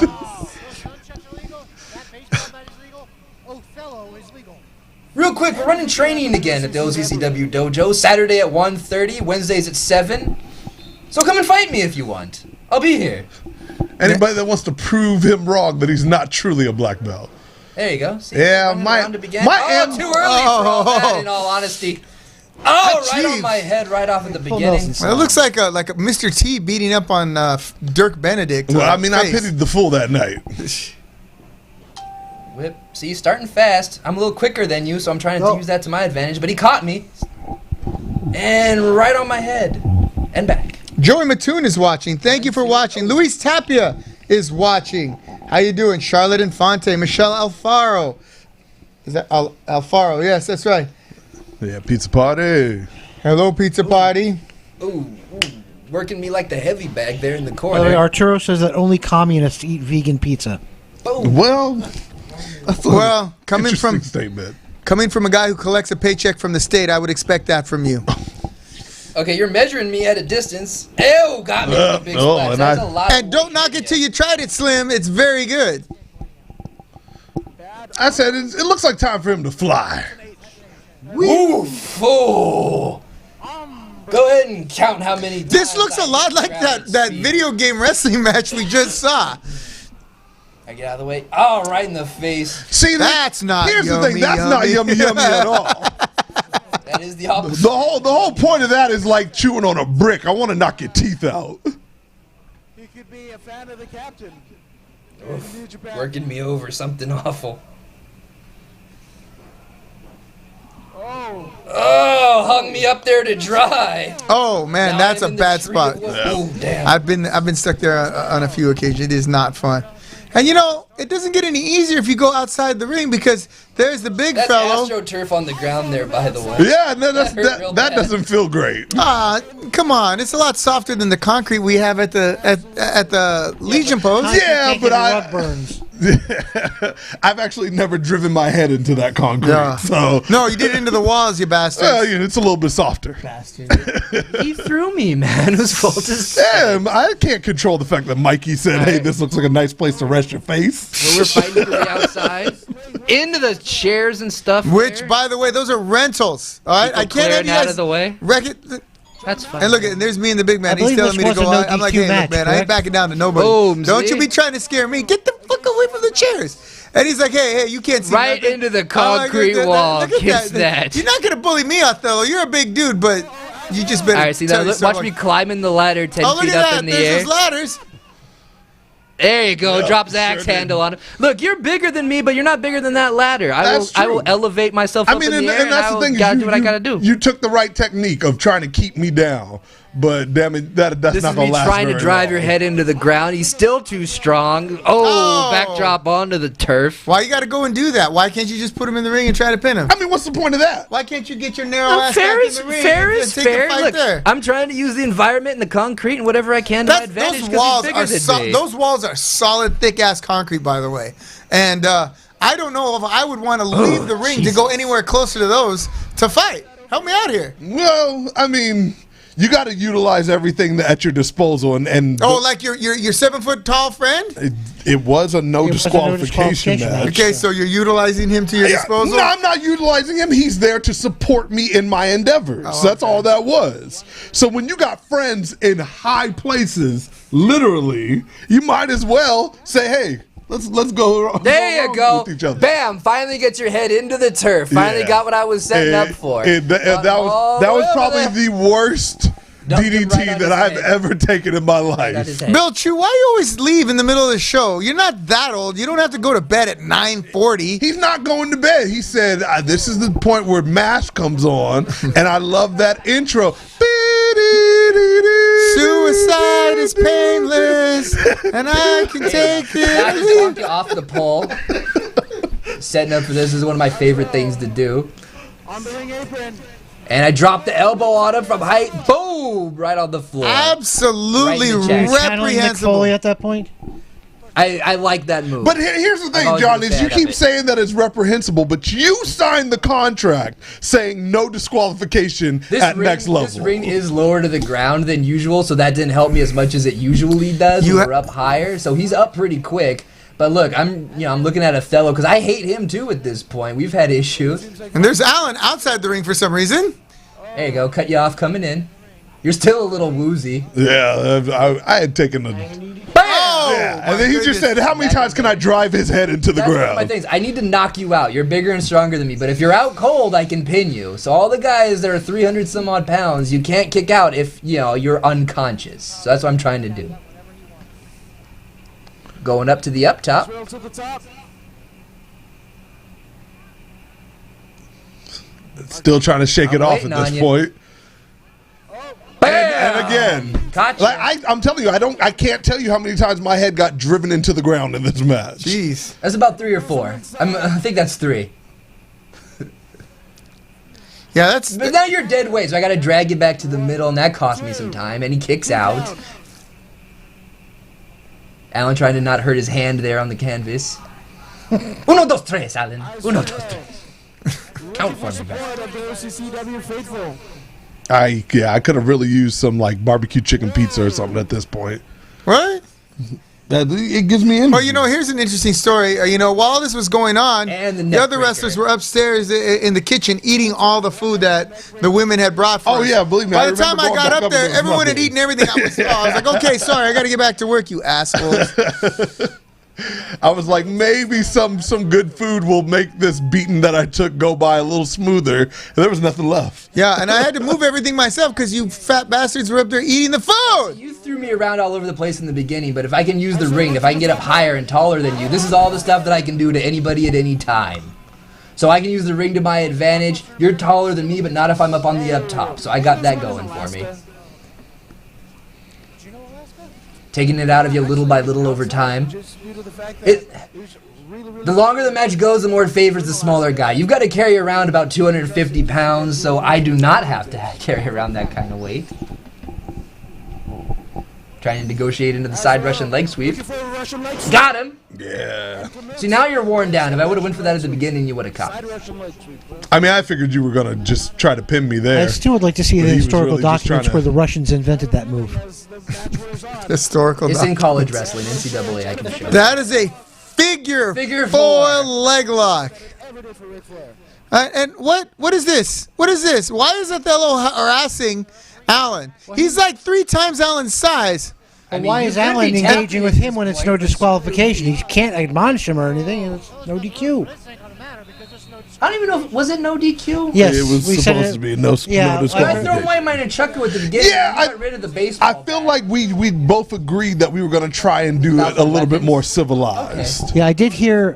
Real quick, we're running training again at the OCCW dojo. Saturday at 1:30, Wednesdays at 7. So come and fight me if you want. I'll be here. Anybody that wants to prove him wrong that he's not truly a black belt. There you go. See, too early for all that, in all honesty. Oh, right on my head, right off at the beginning. Well, it looks like a Mr. T beating up on Dirk Benedict. Well, I mean, I pitied the fool that night. Whip. See, starting fast. I'm a little quicker than you, so I'm trying to use that to my advantage. But he caught me. And right on my head. And back. Joey Mattoon is watching. Thank you for watching. Luis Tapia is watching. How you doing? Charlotte Infante. Michelle Alfaro. Is that Alfaro? Yes, that's right. Yeah, pizza party. Hello, pizza party. Ooh, working me like the heavy bag there in the By the corner. way, Arturo says that only communists eat vegan pizza. Boom. Well, coming from statement. Coming from a guy who collects a paycheck from the state, I would expect that from you. Okay, you're measuring me at a distance. Ew, got me with a big splash. and That's a lot. And don't knock it till you tried it, Slim. It's very good. I said it looks like time for him to fly. Oof. Oh. Go ahead and count how many. This looks a lot like that video game wrestling match we just saw. I get out of the way. Oh, right in the face. See, that's not Here's yummy, the thing. That's not yummy at all. That is the opposite. The whole point of that is like chewing on a brick. I want to knock your teeth out. He could be a fan of the captain. Oof, working me over, something awful. Oh, hung me up there to dry. Oh man, Now that's I'm a in the bad tree. spot. Oh, damn. I've been stuck there on a few occasions. It is not fun. And you know, it doesn't get any easier if you go outside the ring because there's the big That's fellow. AstroTurf on the ground there, by the way. Yeah, no, That hurt real that bad. doesn't feel great. Come on, it's a lot softer than the concrete we have at the Legion post. Yeah, but rug burns. I've actually never driven my head into that concrete. Yeah. So No, you did it into the walls, you bastard. it's a little bit softer. He threw me, man. Whose fault is Damn, I can't control the fact that Mikey said, "Hey, this looks like a nice place to rest your face." When we're fighting from the outside into the chairs and stuff. Which, there. by the way, those are rentals. All right, People I can't have clearing you out guys of the way. wreck it. That's fine. And look, and there's me and the big man. I He's believe telling this me to was go a out. I'm like, no hey, DQ look, match, man, I ain't correct? backing down to nobody. Boom, Don't see? you be trying to scare me. Get the fuck away from the chairs. And he's like, hey, you can't see Right nothing. into the I'm like, concrete look at wall. look at Kiss that. You're not gonna bully me, Othello. You're a big dude, but you just better. All right, see tell now. Look, yourself watch me what- climbing the ladder 10 Oh, look feet at up that. in the There's air. those ladders. There you go. Yeah, Drop Zach's sure handle on him. Look, you're bigger than me, but you're not bigger than that ladder. That's I will true. elevate myself up in the air, and that's I the will thing. gotta is do what I gotta do. You took the right technique of trying to keep me down, but damn it, that's This not is gonna me last trying to very drive long. your head into the ground. He's still too strong. Oh. Backdrop onto the turf. Why you got to go and do that? Why can't you just put him in the ring and try to pin him? I mean, what's the point of that? Why can't you get your narrow ass Fair back is in the ring fair and is take the fair. fight Look, there? I'm trying to use the environment and the concrete and whatever I can to my advantage Those because walls he's are bigger than me. those walls are solid, thick ass concrete, by the way. And I don't know if I would want to leave the ring to go anywhere closer to those to fight. Help me out here. Well, I mean, you got to utilize everything at your disposal, and Oh, like your 7 foot tall friend? it was a no It was a no disqualification disqualification match. match. Okay, so you're utilizing him to your disposal. No, I'm not utilizing him. He's there to support me in my endeavors. That's all that was. So when you got friends in high places, literally, you might as well say, "Hey, let's go." There you along go. with each other. Bam! Finally get your head into the turf. Finally Yeah. got what I was setting up for. That was probably the worst Dumped him DDT right on that his I've head. ever taken in my Got life. his head. Bill Chew, why you always leave in the middle of the show? You're not that old. You don't have to go to bed at 9:40. He's not going to bed. He said, "This is the point where MASH comes on," and I love that intro. Suicide is painless, and I can take I just it. walked you off the pole. Setting up for this is one of my favorite things to do. On the ring apron. And I dropped the elbow on him from height. Boom! Right on the floor. Absolutely Right in the chest. Channeling Nick reprehensible. Foley at that point. I like that move. But here's the thing, always John, been a is you fan of keep it. saying that it's reprehensible, but you signed the contract saying no disqualification at next level. This ring is lower to the ground than usual, so that didn't help me as much as it usually does. You when ha- we're up higher, so he's up pretty quick. But look, I'm looking at Othello because I hate him too at this point. We've had issues. And there's Alan outside the ring for some reason. There you go, cut you off coming in. You're still a little woozy. Yeah, I had taken a... Bam! Oh, Yeah, my and then he just goodness. said, "How many times can I drive his head into the That's one of my ground?" things. I need to knock you out. You're bigger and stronger than me, but if you're out cold, I can pin you. So all the guys that are 300 some odd pounds, you can't kick out if you're unconscious. So that's what I'm trying to do. Going up to the up top. Drill to the top. Still trying to shake I'm it off at waiting on this you. point. Bam! And again, Gotcha. I'm telling you, I can't tell you how many times my head got driven into the ground in this match. Jeez. That's about 3 or 4. I think that's 3. Yeah, that's. But now you're dead weight, so I got to drag you back to the middle, and that cost me some time. And he kicks out. Alan trying to not hurt his hand there on the canvas. Uno, dos, tres, Alan. Uno, dos, tres. Count for me, back. I could have really used some like barbecue chicken pizza or something at this point. Right? It gives me energy. Well, here's an interesting story. While this was going on, the other wrestlers were upstairs in the kitchen eating all the food that the women had brought for us. Oh, yeah, believe me. By the time I got up there, everyone had eaten everything. I was like, okay, sorry, I got to get back to work, you assholes. I was like, maybe some good food will make this beating that I took go by a little smoother. And there was nothing left. Yeah, and I had to move everything myself because you fat bastards were up there eating the food. You threw me around all over the place in the beginning, but if I can use the ring, if I can get up higher and taller than you, this is all the stuff that I can do to anybody at any time. So I can use the ring to my advantage. You're taller than me, but not if I'm up on the up top. So I got that going for me. Taking it out of you little by little over time. The longer the match goes, the more it favors the smaller guy. You've got to carry around about 250 pounds, so I do not have to carry around that kind of weight. Trying to negotiate into the side Russian leg sweep. Got him! Yeah. See, now you're worn down. If I would have went for that at the beginning, you would have caught. I mean, I figured you were going to just try to pin me there. I still would like to see the But he was historical really just documents trying where to- the Russians invented that move. Historical. It's in college wrestling, NCAA, I can show you. That is a figure four leg lock. And what is this? What is this? Why is Othello harassing Alan? He's like 3 times Alan's size. But why is Alan engaging with him when it's no disqualification? He can't admonish him or anything, and it's no DQ. I don't even know, was it no DQ? Yes, It was we said supposed to be no I threw disqualification. away mine and Chucko at the beginning. Yeah, You got rid of the baseball. I feel like we both agreed that we were going to try and do it a little bit more civilized. Yeah, I did hear.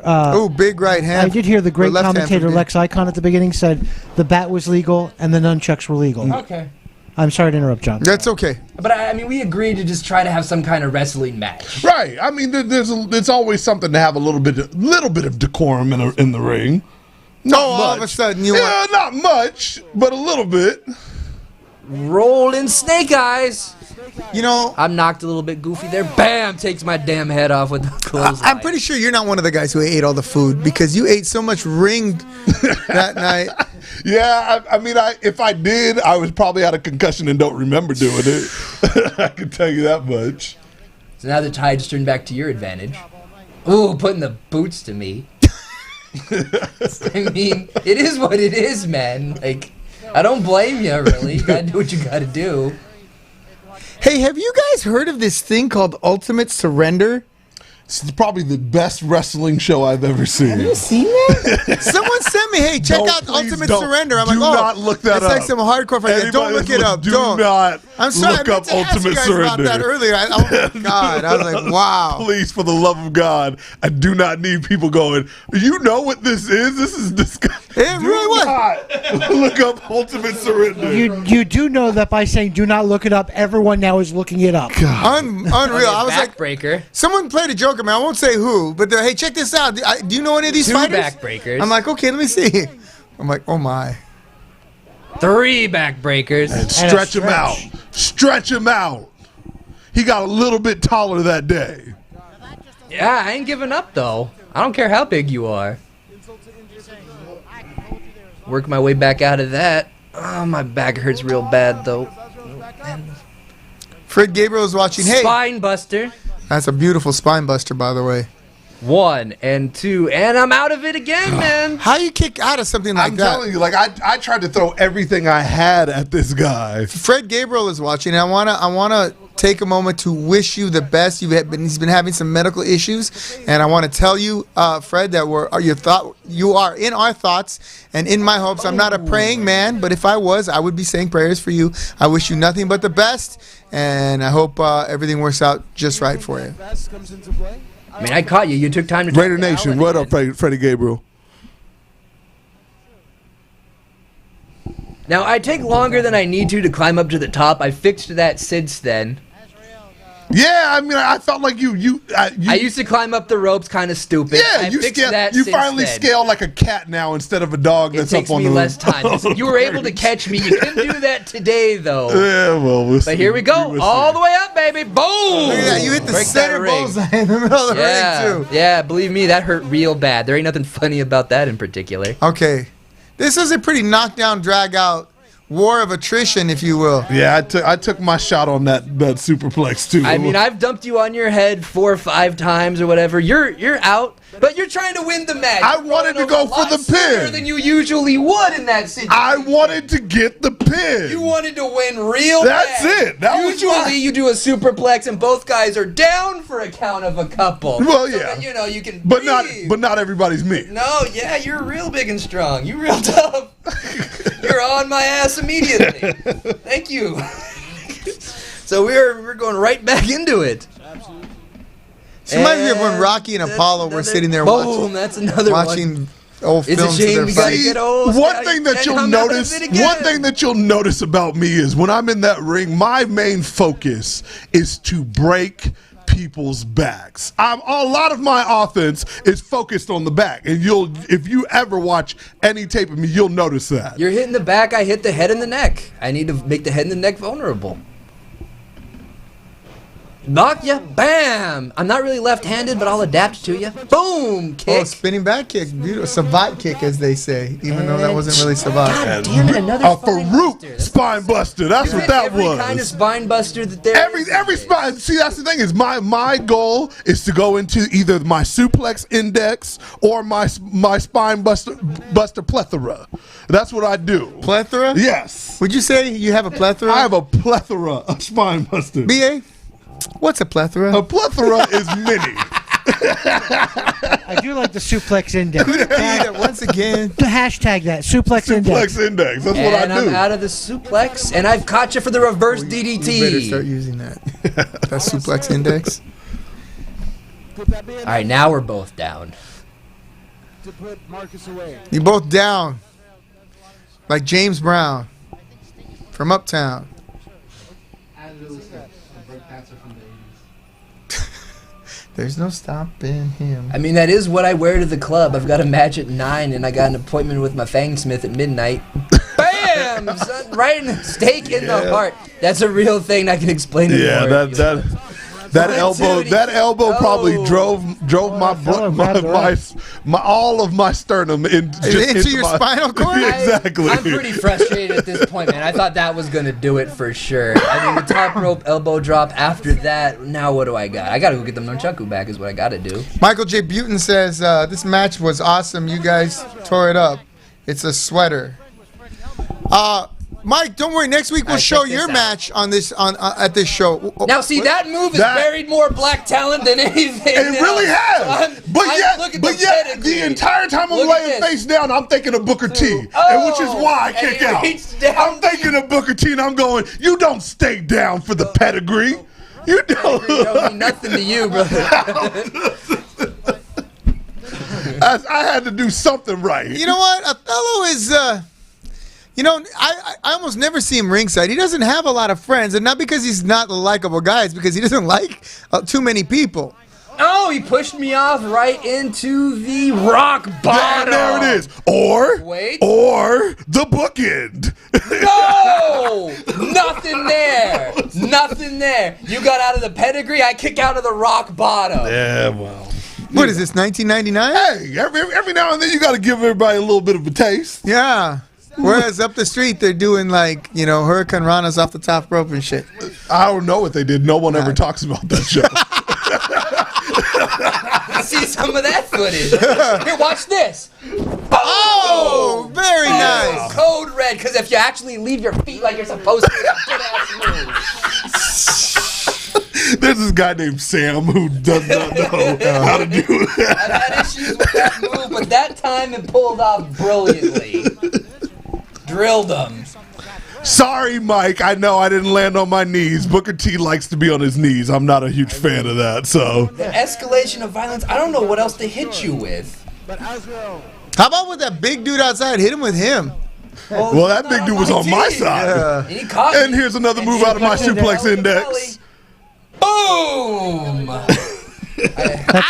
Big right hand. I did hear the great Or left hand commentator from Lex Icon at the beginning said the bat was legal and the nunchucks were legal. Okay. I'm sorry to interrupt, John. That's okay. But I mean, we agreed to just try to have some kind of wrestling match. Right. I mean, there's always something to have a little bit of decorum in the ring. Not all much. of a sudden you want... not much, but a little bit. Rolling snake eyes. I'm knocked a little bit goofy there. Bam! Takes my damn head off with the clothes. I'm pretty sure you're not one of the guys who ate all the food because you ate so much ring that night. Yeah, I mean, if I did, I was probably had a concussion and don't remember doing it. I can tell you that much. So now the tide's turned back to your advantage. Ooh, putting the boots to me. I mean, it is what it is, man. Like, I don't blame you, really. You gotta do what you gotta do. Hey, have you guys heard of this thing called Ultimate Surrender? It's probably the best wrestling show I've ever seen. Have you seen that? Someone sent me, hey, check out Ultimate Surrender. I'm like, do not look that it's up. like some hardcore fight. Don't look it up. Do Don't. not I'm sorry, look I up meant to ask you Ultimate guys Surrender. about that earlier. Oh, my God. I was like, wow. Please, for the love of God, I do not need people going, you know what this is? This is disgusting. It really was. Look up Ultimate Surrender. You do know that by saying do not look it up, everyone now is looking it up. Unreal. I was like, Backbreaker. someone played a joke. I mean, I won't say who, but they're, hey, check this out. Do you know any of these 2 fighters? backbreakers. I'm like, okay, let me see. I'm like, oh my. 3 backbreakers. And stretch him out. Stretch him out. He got a little bit taller that day. Yeah, I ain't giving up, though. I don't care how big you are. Work my way back out of that. Oh, my back hurts real bad, though. Fred Gabriel is watching. Hey, Spine buster. that's a beautiful spine buster, by the way. 1 and 2, and I'm out of it again, man. How you kick out of something like I'm that? telling you, like I tried to throw everything I had at this guy. Fred Gabriel is watching, and I wanna take a moment to wish you the best. He's been having some medical issues, and I want to tell you, Fred, that you are in our thoughts and in my hopes. I'm not a praying man, but if I was, I would be saying prayers for you. I wish you nothing but the best, and I hope everything works out just right for you. I mean, I caught you. You took time to Raider Nation, what up, Freddie Gabriel? Now, I take longer than I need to climb up to the top. I fixed that since then. Yeah, I mean, I felt like you I used to climb up the ropes, kind of stupid. Yeah, I you fixed scale. that You since finally then. scale like a cat now instead of a dog It that's takes up on me the less time. You were able to catch me. You couldn't do that today, though. Yeah, well, we'll see. But here we go, all the way up, baby. Boom! Look at that. You hit the Break that center ring. bullseye in the middle of the ring, too. Yeah, believe me, that hurt real bad. There ain't nothing funny about that in particular. Okay. This was a pretty knockdown, drag-out war of attrition, if you will. Yeah, I took my shot on that superplex too. I mean, I've dumped you on your head 4 or 5 times or whatever. You're out, but you're trying to win the match. I wanted to go for the pin than you usually would in that situation. I wanted to get the pin. You wanted to win real That's bad. it. That was Usually my- you do a superplex and both guys are down for a count of a couple. Well, So yeah. that, you can but breathe. not everybody's me. No, yeah, you're real big and strong. You real tough. You're on my ass immediately. Thank you. So we're going right back into it. It reminds me of when Rocky and that's Apollo were another- sitting there Boom, that's another one. watching old It's a films shame of their we gotta fights. get old. One thing that you'll notice, about me is when I'm in that ring, my main focus is to break people's backs. A lot of my offense is focused on the back, and if you ever watch any tape of me, you'll notice that. You're hitting the back, I hit the head and the neck. I need to make the head and the neck vulnerable. Knock ya, bam! I'm not really left-handed, but I'll adapt to you. Boom, Oh, kick. spinning back kick. Beautiful. Savate kick, as they say, even though that wasn't really savate. God damn it, another A spine Farouk buster. spine buster. That's what that Every was. kind of spine buster that there Every is. spine. See, that's the thing is my goal is to go into either my suplex index or my spine buster plethora. That's what I do. Plethora? Yes. Would you say you have a plethora? I have a plethora of spine busters. BA? What's a plethora? A plethora is many. I do like the suplex index. Once again. The hashtag that suplex index. Suplex index. That's And what I do. I'm out of the suplex, and I've caught you for the reverse You better start DDT. using that. That suplex index. All right, now we're both down. To put Marcus away. You both down. Like James Brown from Uptown. There's no stopping him. I mean, that is what I wear to the club. I've got a match at 9, and I got an appointment with my Fangsmith at midnight. Bam! Son, right in the stake in the heart. That's a real thing. I can explain it Yeah, more. that elbow probably drove my all of my sternum into your my spinal cord? Exactly. I'm pretty frustrated at this point, man. I thought that was going to do it for sure. I mean, the top rope elbow drop after that, now what do I got? I got to go get the nunchaku back is what I got to do. Michael J. Butin says, this match was awesome. You guys tore it up. It's a sweater. Mike, don't worry. Next week we'll show check this your out. match on this at this show. Now, see, that move has buried more black talent than anything. It really has. But yet, pedigree. the entire time I'm Look at laying this. face down, I'm thinking of Booker T, and which is why I and kick he out. reached down. I'm thinking of Booker T, and I'm going, you don't stay down for the pedigree. You don't. Pedigree don't mean nothing to you, brother. I had to do something right. You know what? Othello is, I almost never see him ringside. He doesn't have a lot of friends, and not because he's not a likable guy. It's because he doesn't like too many people. Oh, he pushed me off right into the rock bottom. There it is. Or the bookend. No! Nothing there. Nothing there. You got out of the pedigree, I kick out of the rock bottom. Yeah, well. What is this, 1999? Hey, every now and then you got to give everybody a little bit of a taste. Yeah. Whereas up the street, they're doing Hurricane Ranas off the top rope and shit. I don't know what they did. No one ever talks about that show. See some of that footage. Here, watch this. Oh, very nice. Code red, because if you actually leave your feet like you're supposed to, it's a good ass move. There's this guy named Sam who does not know how to do that. I've had issues with that move, but that time it pulled off brilliantly. Drilled him. Sorry, Mike. I know I didn't land on my knees. Booker T likes to be on his knees. I'm not a huge fan of that. So The escalation of violence, I don't know what else to hit you with. But Azrael. How about with that big dude outside? Hit him with him. well, that big dude was on my team. side. And he caught And me. here's another move out of my suplex index. Boom!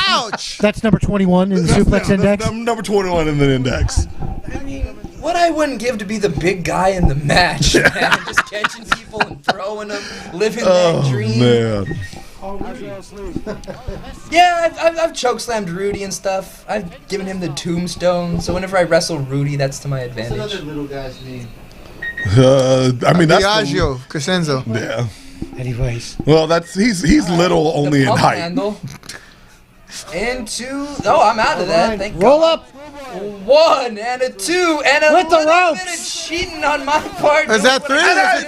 Ouch! That's number 21 in the suplex index. That's number 21 in the index. I mean, what I wouldn't give to be the big guy in the match, man. Just catching people and throwing them, living that dream. Man. Yeah, I've chokeslammed Rudy and stuff. I've given him the tombstone, so whenever I wrestle Rudy, that's to my advantage. What's another little guy's name? I mean, that's Diageo, Crescenzo. yeah. Anyways. Well, he's little only in pump height. handle. Into I'm out of that. Thank Roll God. up. 1 and a 2 and a With the little ropes. bit of cheating on my part. Is that 3? That's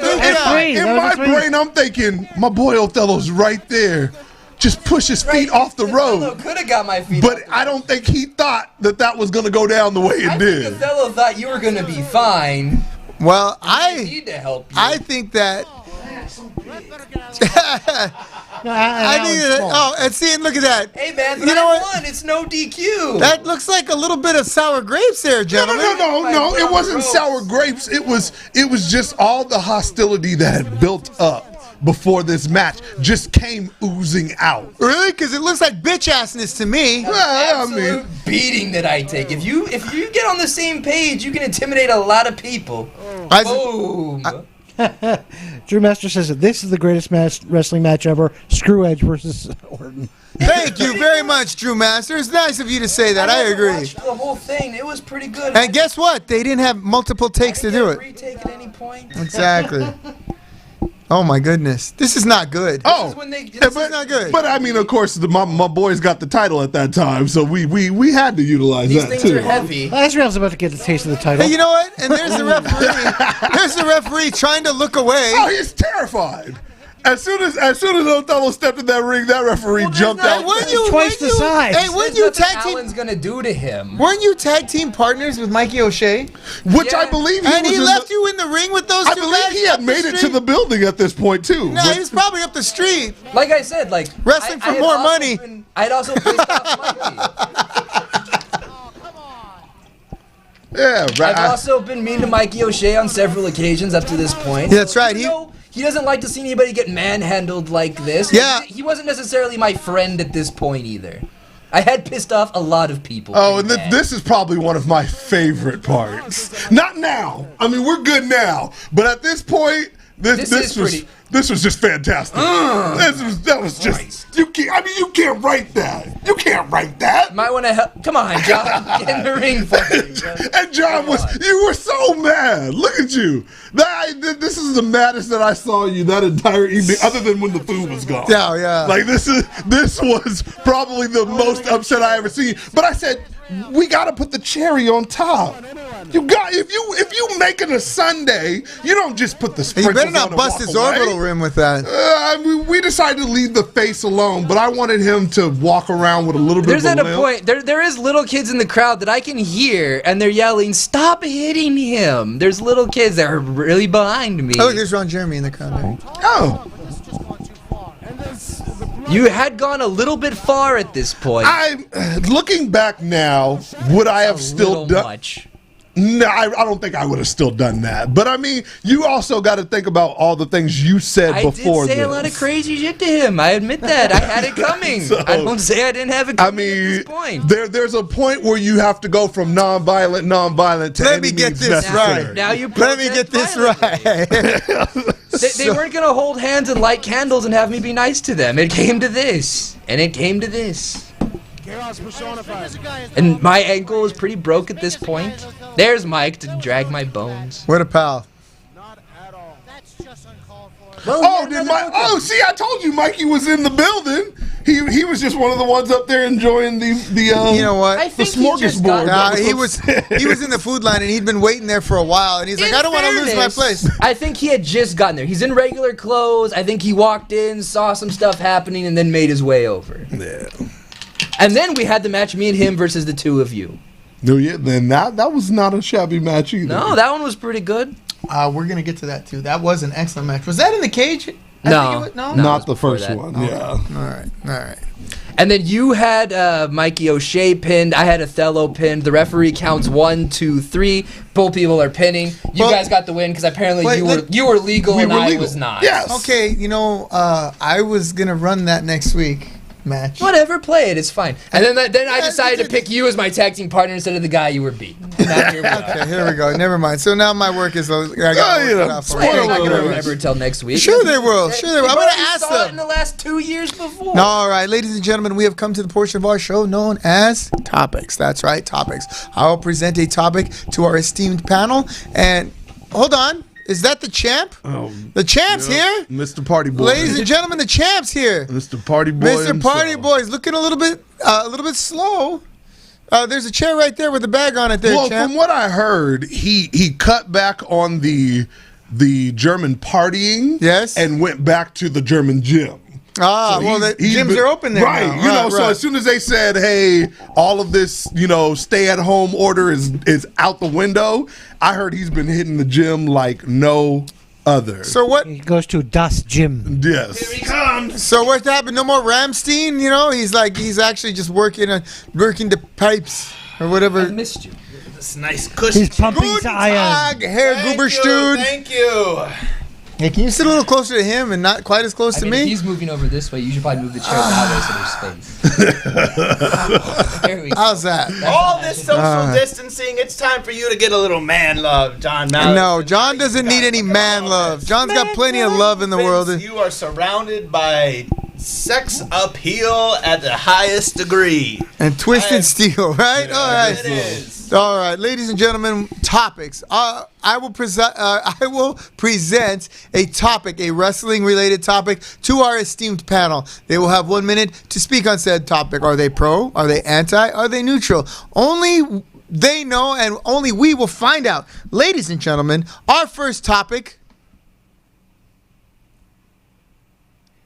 three. In That was my a three. brain, I'm thinking, my boy Othello's right there. Just push his feet off the road. Could have got my feet. But off the I don't think he thought that was going to go down the way it I did. think Othello thought you were gonna be fine. Well, I need to help you. I think that. No, I think that. Oh, and see, and look at that. Hey man, You know I what? won. It's no DQ. That looks like a little bit of sour grapes there, gentlemen. No. It wasn't sour grapes. It was just all the hostility that had built up before this match just came oozing out. Really? Because it looks like bitch assness to me. Well, I Absolute mean, beating that I take. If you get on the same page, you can intimidate a lot of people. I- Boom. Drew Master says that this is the greatest wrestling match ever. Screw Edge versus Orton. Thank you very much, Drew Master. It's nice of you to say that. I never agree. watched the whole thing. It was pretty good. And guess what? They didn't have multiple takes to do it. Retake at any point. Exactly. Oh my goodness, this is not good. oh, This is when they- yeah, this but, is not good. But I mean, of course, my boys got the title at that time, so we had to utilize These that things too. are heavy. Israel's about to get the taste of the title. Hey, you know what? And there's the referee. There's the referee trying to look away. Oh, he's terrified. As soon as Othello stepped in that ring, that referee jumped Hey, out. weren't you Twice the size. Hey, weren't There's you nothing tag team? Allen's gonna do to him. Weren't you tag team partners with Mikey O'Shea? Which Yeah. I believe And was he in left the, you in the ring with those I two believe guys he had up made it to street? the building at this point too. No, But- he was probably up the street. Like I said, like Wrestling for I had more also money. I'd also pissed off Mikey. yeah, right. I've also been mean to Mikey O'Shea on several occasions up to this point. Yeah, that's right. He doesn't like to see anybody get manhandled like this. Yeah. He wasn't necessarily my friend at this point either. I had pissed off a lot of people. Oh, and pretty bad. this is probably one of my favorite parts. Not now. I mean, we're good now, but at this point, This is pretty- this was just fantastic. That was just you can't write that. You can't write that. Might want to help. Come on, John. Get in the ring for me. And John you were so mad. Look at you. This is the maddest that I saw you that entire evening, other than when the food was gone. Yeah, yeah. Like this was probably the most upset I ever seen. But I said, we gotta put the cherry on top. You got if you making a sundae, you don't just put the You sprinkles better on not and bust walk his away. orbital rim with that. We decided to leave the face alone, but I wanted him to walk around with a little bit There's of at a a limp. point. There is little kids in the crowd that I can hear, and they're yelling, "Stop hitting him!" There's little kids that are really behind me. Oh, look, there's Ron Jeremy in the crowd there. Oh, You had gone a little bit far at this point. looking back now, would I have a still little done? much. No, I don't think I would have still done that. But I mean, you also got to think about all the things you said I before did say this. a lot of crazy shit to him. I admit that. I had it coming. So, I don't say I didn't have it I coming at mean, this point. there's a point where you have to go from non-violent to Let me any get means this necessary. right. Now you Let me get protest this violently. right. They weren't going to hold hands and light candles and have me be nice to them. It came to this. And it came to this. And my ankle is pretty broke at this point. There's Mike to drag my bones. What a pal. Well, see, I told you Mikey was in the building. He was just one of the ones up there enjoying the You know what? I the think he just smorgasbord. got He was in the food line and he'd been waiting there for a while and he's like, In I don't want to lose my fairness, place. I think he had just gotten there. He's in regular clothes. I think he walked in, saw some stuff happening, and then made his way over. Yeah. And then we had the match, me and him versus the two of you. No, yeah, then that was not a shabby match either. No, that one was pretty good. We're gonna get to that too. That was an excellent match. Was that in the cage? No, not the first that. one. Okay. Yeah. All right. And then you had Mikey O'Shea pinned. I had Othello pinned. The referee counts 1, 2, 3. Both people are pinning. You guys got the win because apparently you were legal and I was not. Yes. Okay, I was gonna run that next week match. Whatever, play it. It's fine. And then I decided to pick you as my tag team partner instead of the guy you were beating. Okay, here we go. Never mind. So now my work is. I They're not going to remember until next week. Sure they will. I'm going to ask saw it them. in the last 2 years before. All right, ladies and gentlemen, we have come to the portion of our show known as Topics. That's right, Topics. I will present a topic to our esteemed panel. And hold on. Is that the champ? The champ's here. Mr. Party Boy. Ladies and gentlemen, the champ's here. Mr. Party Boy. Mr. Party Boy is looking a little bit slow. There's a chair right there with the bag on it there, champ. From what I heard, he cut back on the German partying. Yes. And went back to the German gym. The gyms are open there right, now. So as soon as they said, hey, all of this, stay-at-home order is out the window, I heard he's been hitting the gym like no other. So what? He goes to Das Gym. Yes. Here he comes. So what happened? No more Ramstein? He's actually just working the pipes or whatever. I missed you. This nice cushion. He's pumping iron. Herr Guberstude. Thank you. Hey, can you sit a little closer to him and not quite as close to me? If he's moving over this way, you should probably move the chair that way so there's space. There we go. How's that? All this social distancing, it's time for you to get a little man love, John. No, John doesn't need any man love. John's got plenty of love in the world. You are surrounded by sex appeal at the highest degree. And twisted steel, right? All right. It is. All right, ladies and gentlemen, topics. I will present a topic, a wrestling-related topic, to our esteemed panel. They will have 1 minute to speak on said topic. Are they pro? Are they anti? Are they neutral? Only they know, and only we will find out. Ladies and gentlemen, our first topic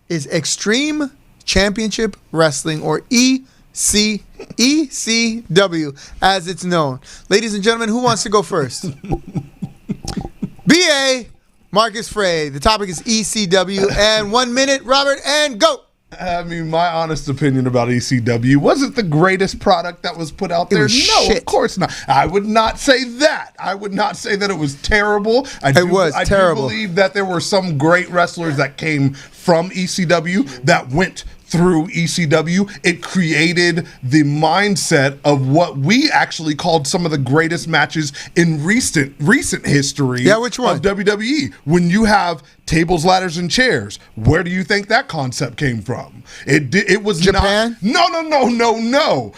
is Extreme Championship Wrestling, or ECW, as it's known. Ladies and gentlemen, who wants to go first? BA, Marcus Frey. The topic is ECW, and 1 minute, Robert, and go. I mean, my honest opinion about ECW, was it the greatest product that was put out there? No, shit. Of course not. I would not say that. I would not say that it was terrible. I do believe that there were some great wrestlers that came from ECW that went through ECW. It created the mindset of what we actually called some of the greatest matches in recent history. Yeah, which one? Of WWE. When you have tables, ladders, and chairs, where do you think that concept came from? It was Japan? No.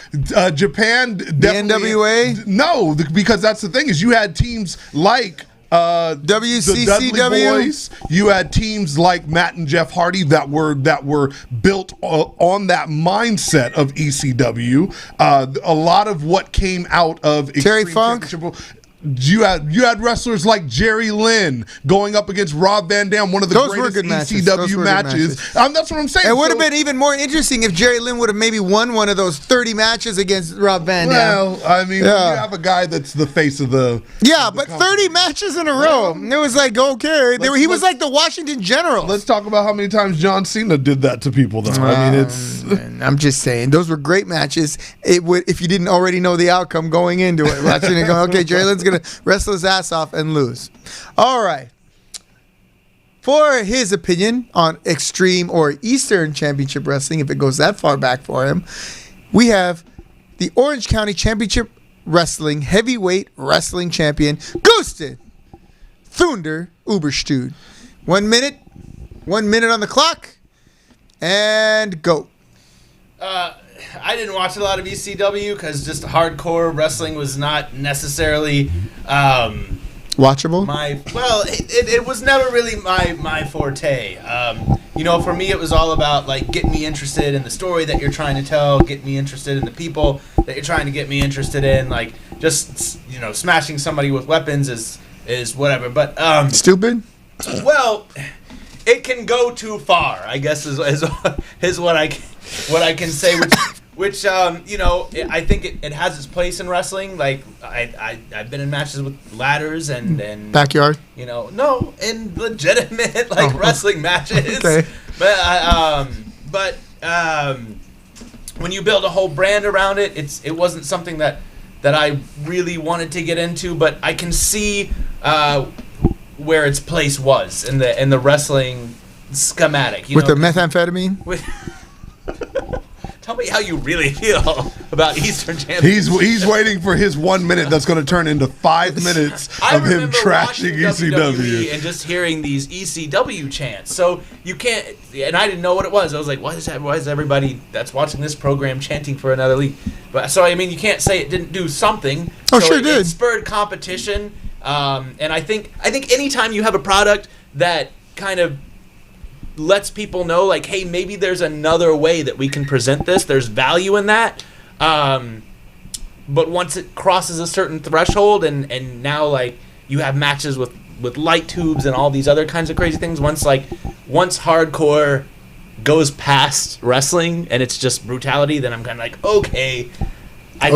Japan definitely. The NWA? No, because that's the thing is you had teams like WCCW. the Dudley Boys. You had teams like Matt and Jeff Hardy that were built on that mindset of ECW. A lot of what came out of Terry Extreme Funk. Championship, you had wrestlers like Jerry Lynn going up against Rob Van Dam, one of the greatest ECW matches. That's what I'm saying. It would have been even more interesting if Jerry Lynn would have maybe won one of those 30 matches against Rob Van Dam. Well, I mean, you have a guy that's the face of the. Yeah, but 30 matches in a row. It was like, okay. He was like the Washington Generals. Let's talk about how many times John Cena did that to people, though. I mean, it's. I'm just saying, those were great matches. It would, if you didn't already know the outcome going into it, watching it go, okay, Jerry Lynn's gonna wrestle his ass off and lose. All right. For his opinion on Extreme or Eastern Championship Wrestling, if it goes that far back for him, we have the Orange County Championship Wrestling Heavyweight Wrestling Champion, Gusten Thunder Uberstude. 1 minute. 1 minute on the clock. And go. I didn't watch a lot of ECW because just hardcore wrestling was not necessarily watchable. It was never really my forte. For me, it was all about like getting me interested in the story that you're trying to tell, getting me interested in the people that you're trying to get me interested in. Like just smashing somebody with weapons is whatever. But stupid. Well, it can go too far, I guess is what I can say which I think it has its place in wrestling. Like I've been in matches with ladders and backyard. No, in legitimate wrestling matches. Okay. But when you build a whole brand around it, it wasn't something that I really wanted to get into. But I can see where its place was in the wrestling schematic. With the methamphetamine. Tell me how you really feel about Eastern Championship. He's waiting for his 1 minute that's going to turn into 5 minutes of him trashing ECW and just hearing these ECW chants. So you can't, and I didn't know what it was. I was like, why is everybody that's watching this program chanting for another league? But so I mean, you can't say it didn't do something. Oh, so sure it did. It spurred competition, and I think anytime you have a product that kind of lets people know, like, hey, maybe there's another way that we can present this. There's value in that. But once it crosses a certain threshold and now, like, you have matches with light tubes and all these other kinds of crazy things, once hardcore goes past wrestling and it's just brutality, then I'm kind of like, okay. That's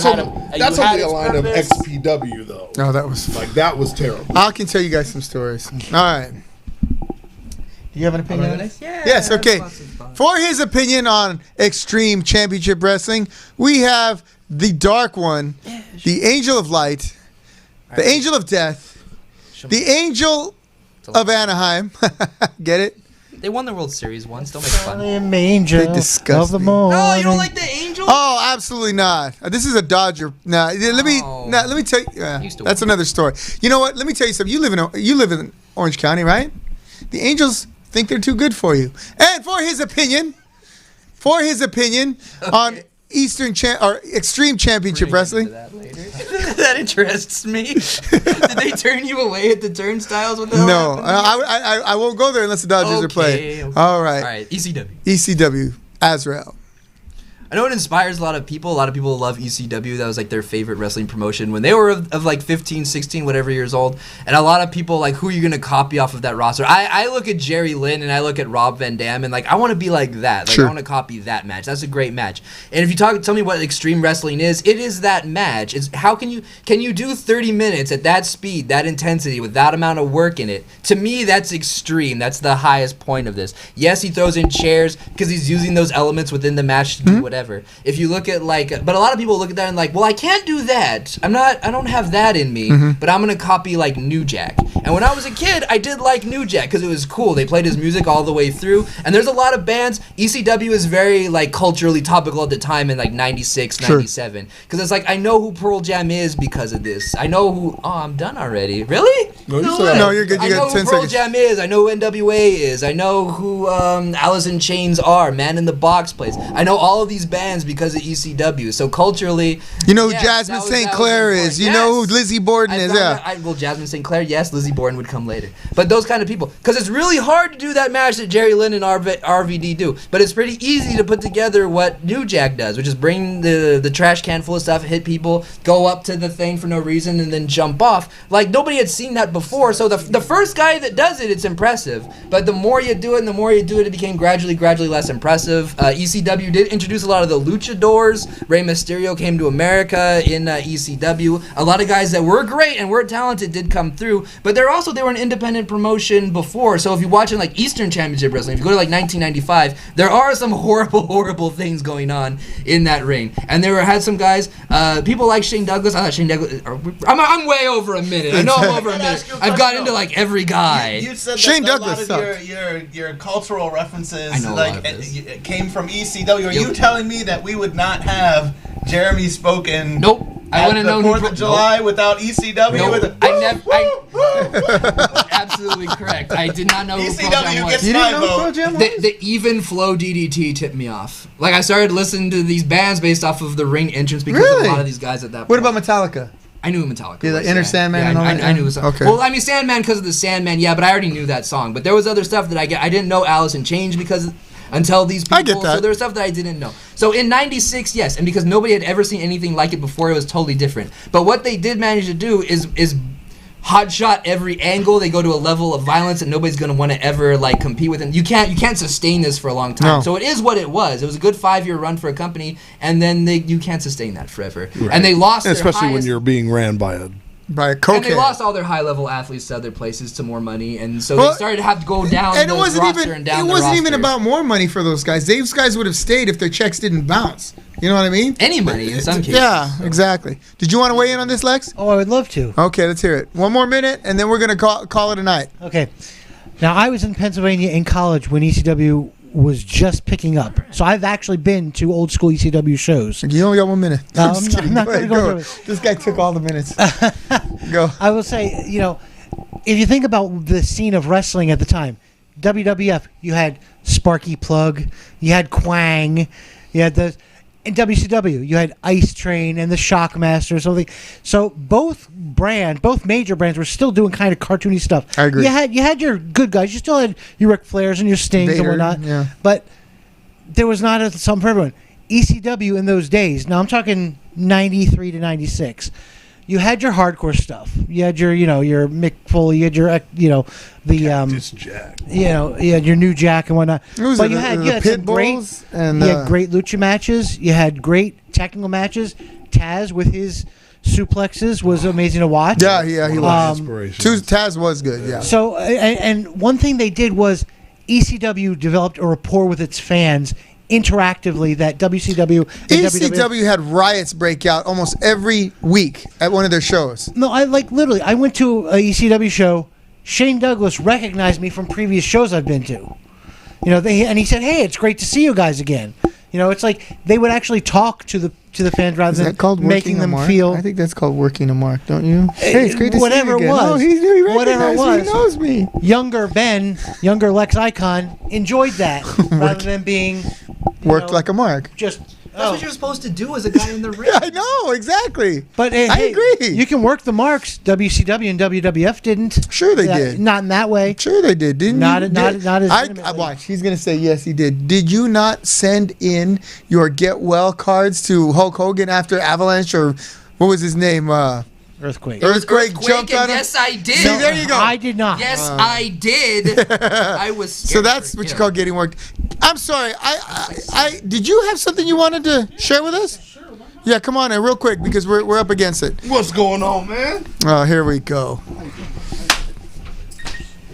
on the line of XPW, though. No, that was... that was terrible. I can tell you guys some stories. All right. Do you have an opinion on this? Yeah. Yes, okay. For his opinion on Extreme Championship Wrestling, we have the Dark One, the Angel of Light, the Angel of Death, the Angel of Anaheim. Get it? They won the World Series once. Don't make fun. Angel They disgust of the me. morning. No, you don't like the Angel? Oh, absolutely not. This is a Dodger. Let me tell you. Used to That's win. another story. You know what? Let me tell you something. You live in Orange County, right? The Angels think they're too good for you. And for his opinion on Extreme Championship Wrestling. That interests me. Did they turn you away at the turnstiles? What the hell No, happened? I won't go there unless the Dodgers are playing. Okay. All right. All right, ECW. ECW, Azrael. I know it inspires a lot of people. A lot of people love ECW. That was like their favorite wrestling promotion when they were of like 15, 16, whatever years old. And a lot of people like, who are you going to copy off of that roster? I look at Jerry Lynn and I look at Rob Van Dam and like, I want to be like that. Like, sure. I want to copy that match. That's a great match. And if you tell me what extreme wrestling is, it is that match. It's how can you do 30 minutes at that speed, that intensity, with that amount of work in it? To me, that's extreme. That's the highest point of this. Yes, he throws in chairs because he's using those elements within the match to do whatever. If you look at but a lot of people look at that and like, well, I can't do that. I don't have that in me, but I'm gonna copy like New Jack. And when I was a kid, I did like New Jack because it was cool. They played his music all the way through, and there's a lot of bands. ECW is very like culturally topical at the time in like 96, 97, because it's like I know who Pearl Jam is because of this. I know who. Oh, I'm done already. Really? No, you're good. You I got know 10 who Pearl seconds. Jam is. I know who NWA is. I know who Alice in Chains are. Man in the Box plays. I know all of these bands because of ECW. So culturally, You know who yes, Jasmine that was St. Clair important. is. You know who Lizzie Borden is. Yeah. Well, Jasmine St. Clair, yes. Lizzie Borden would come later. But those kind of people. Because it's really hard to do that match that Jerry Lynn and RVD do. But it's pretty easy to put together what New Jack does, which is bring the trash can full of stuff, hit people, go up to the thing for no reason, and then jump off. Like, nobody had seen that before. So the first guy that does it, it's impressive. But the more you do it, it became gradually less impressive. ECW did introduce a lot of the luchadors. Rey Mysterio came to America in ECW. A lot of guys that were great and were talented did come through, but they were an independent promotion before. So if you watch in like Eastern Championship Wrestling, if you go to like 1995, there are some horrible things going on in that ring. And there had some guys, people like Shane Douglas. I thought Shane Douglas. I'm way over a minute. I know I'm over a minute. I've got into like every guy. You said Shane that Douglas a lot of your cultural references I know a lot of it came from ECW. Are you telling me that we would not have Jeremy spoken? Nope. I wouldn't know 4th of July without ECW. Nope. Absolutely correct. I did not know who Pearl Jam ECW was. gets my vote. The even flow DDT tipped me off. Like I started listening to these bands based off of the ring entrance because of a lot of these guys at that point. What about Metallica? I knew who Metallica Yeah, was. the Enter Sandman Yeah, and all that? I knew it was. Okay. Well, I mean Sandman because of the Sandman, yeah, but I already knew that song. But there was other stuff that I didn't know Alice in Chains until these people. I get that. So there was stuff that I didn't know. So in 96, yes, and because nobody had ever seen anything like it before, it was totally different. But what they did manage to do is hot shot every angle. They go to a level of violence that nobody's going to want to ever like compete with them. You can't sustain this for a long time. No. So it is what it was. It was a good 5-year run for a company, and then you can't sustain that forever. Right. And they lost their especially when highest- you're being ran by a cokehead. and they lost all their high-level athletes to other places to more money, and so Well, they started to have to go down. And the it wasn't roster even and down it the wasn't even roster. about more money for those guys. Those guys would have stayed if their checks didn't bounce. You know what I mean? any money in some cases. Yeah, exactly. Did you want to weigh in on this, Lex? Oh, I would love to. Okay, let's hear it. One more minute, and then we're gonna call it a night. Okay. Now, I was in Pennsylvania in college when ECW was just picking up. So I've actually been to old school ECW shows. You only got 1 minute. No, I'm just kidding. I'm not Go ahead, gonna go go. through it. This guy took all the minutes. Go. I will say, you know, if you think about the scene of wrestling at the time, WWF, you had Sparky Plug, you had Quang, you had the... In WCW, you had Ice Train and the Shockmaster or something. So both major brands were still doing kind of cartoony stuff. I agree. You had your good guys. You still had your Ric Flairs and your Stings Vader, and whatnot. yeah. But there was not something for everyone. ECW in those days, now I'm talking 93 to 96, you had your hardcore stuff. You had your, your Mick Foley, you had your, Cactus Jack. you had your New Jack and whatnot. Who's But it? you had The some Pit great, Bulls and, you had great lucha matches. You had great technical matches. Taz with his suplexes was amazing to watch. Yeah, he was. Inspiration. Taz was good. Yeah. So, and one thing they did was ECW developed a rapport with its fans interactively that WCW and WWF. ECW had riots break out almost every week at one of their shows. No, I literally. I went to a ECW show. Shane Douglas recognized me from previous shows I've been to. And he said, "Hey, it's great to see you guys again." It's like they would actually talk to the fans rather Is than that called making working a them mark? feel. I think that's called working a mark, don't you? Hey, it's great to whatever see it you again. was. Oh, he Whatever it recognized me. He was. knows me. Younger Lex Icon enjoyed that rather than being Worked like a mark. just. That's what you're supposed to do as a guy in the ring. I know, exactly. But I agree. You can work the marks. WCW and WWF didn't. Sure they did. Not in that way. Sure they did, didn't Not- you? not as I intimately. watch. He's gonna say yes, he did. Did you not send in your get well cards to Hulk Hogan after Avalanche or what was his name? Earthquake. Earthquake jumped and on him. yes, I did. See, there you go. I did not. Yes, I did. I was scared. So that's what you call getting worked. I'm sorry. I did you have something you wanted to share with us? Sure. Yeah, come on in real quick because we're up against it. What's going on, man? Oh, here we go.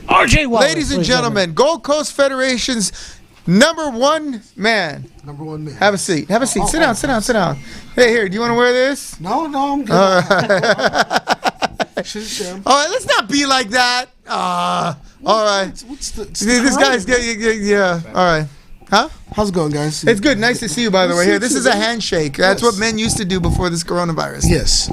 RJ Wallace. Ladies and gentlemen, Gold Coast Federation's number one man. Number one man. Have a seat. Have a seat. Sit down. Sit down. Sit down. Hey, here. Do you want to wear this? No, I'm good. All right. Sham. All right. Let's not be like that. All right. What's the This guy's yeah. All right. Huh? How's it going, guys? It's good. Nice to see you, by the way. Here, this is a handshake. That's what men used to do before this coronavirus. Yes.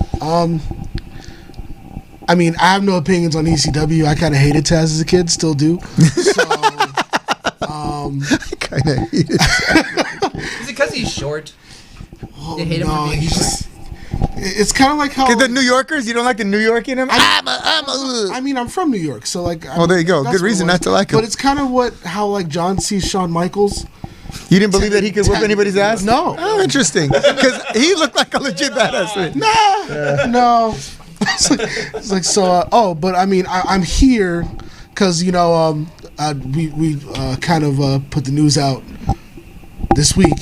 I mean, I have no opinions on ECW. I kind of hated Taz as a kid, still do. So, I kind of hate it. Is it because he's short? They hate him no, for being he's short. just. It's kind of like how. The New Yorkers, you don't like the New York in him? I mean, I'm from New York, so like. Oh, there you go. that's Good reason what it not to like him. But it's kind of how like John sees Shawn Michaels. You didn't believe that he could whoop anybody's ass? No. Oh, interesting. Because he looked like a legit badass. No. It's like so. But I mean, I'm here because we kind of put the news out this week.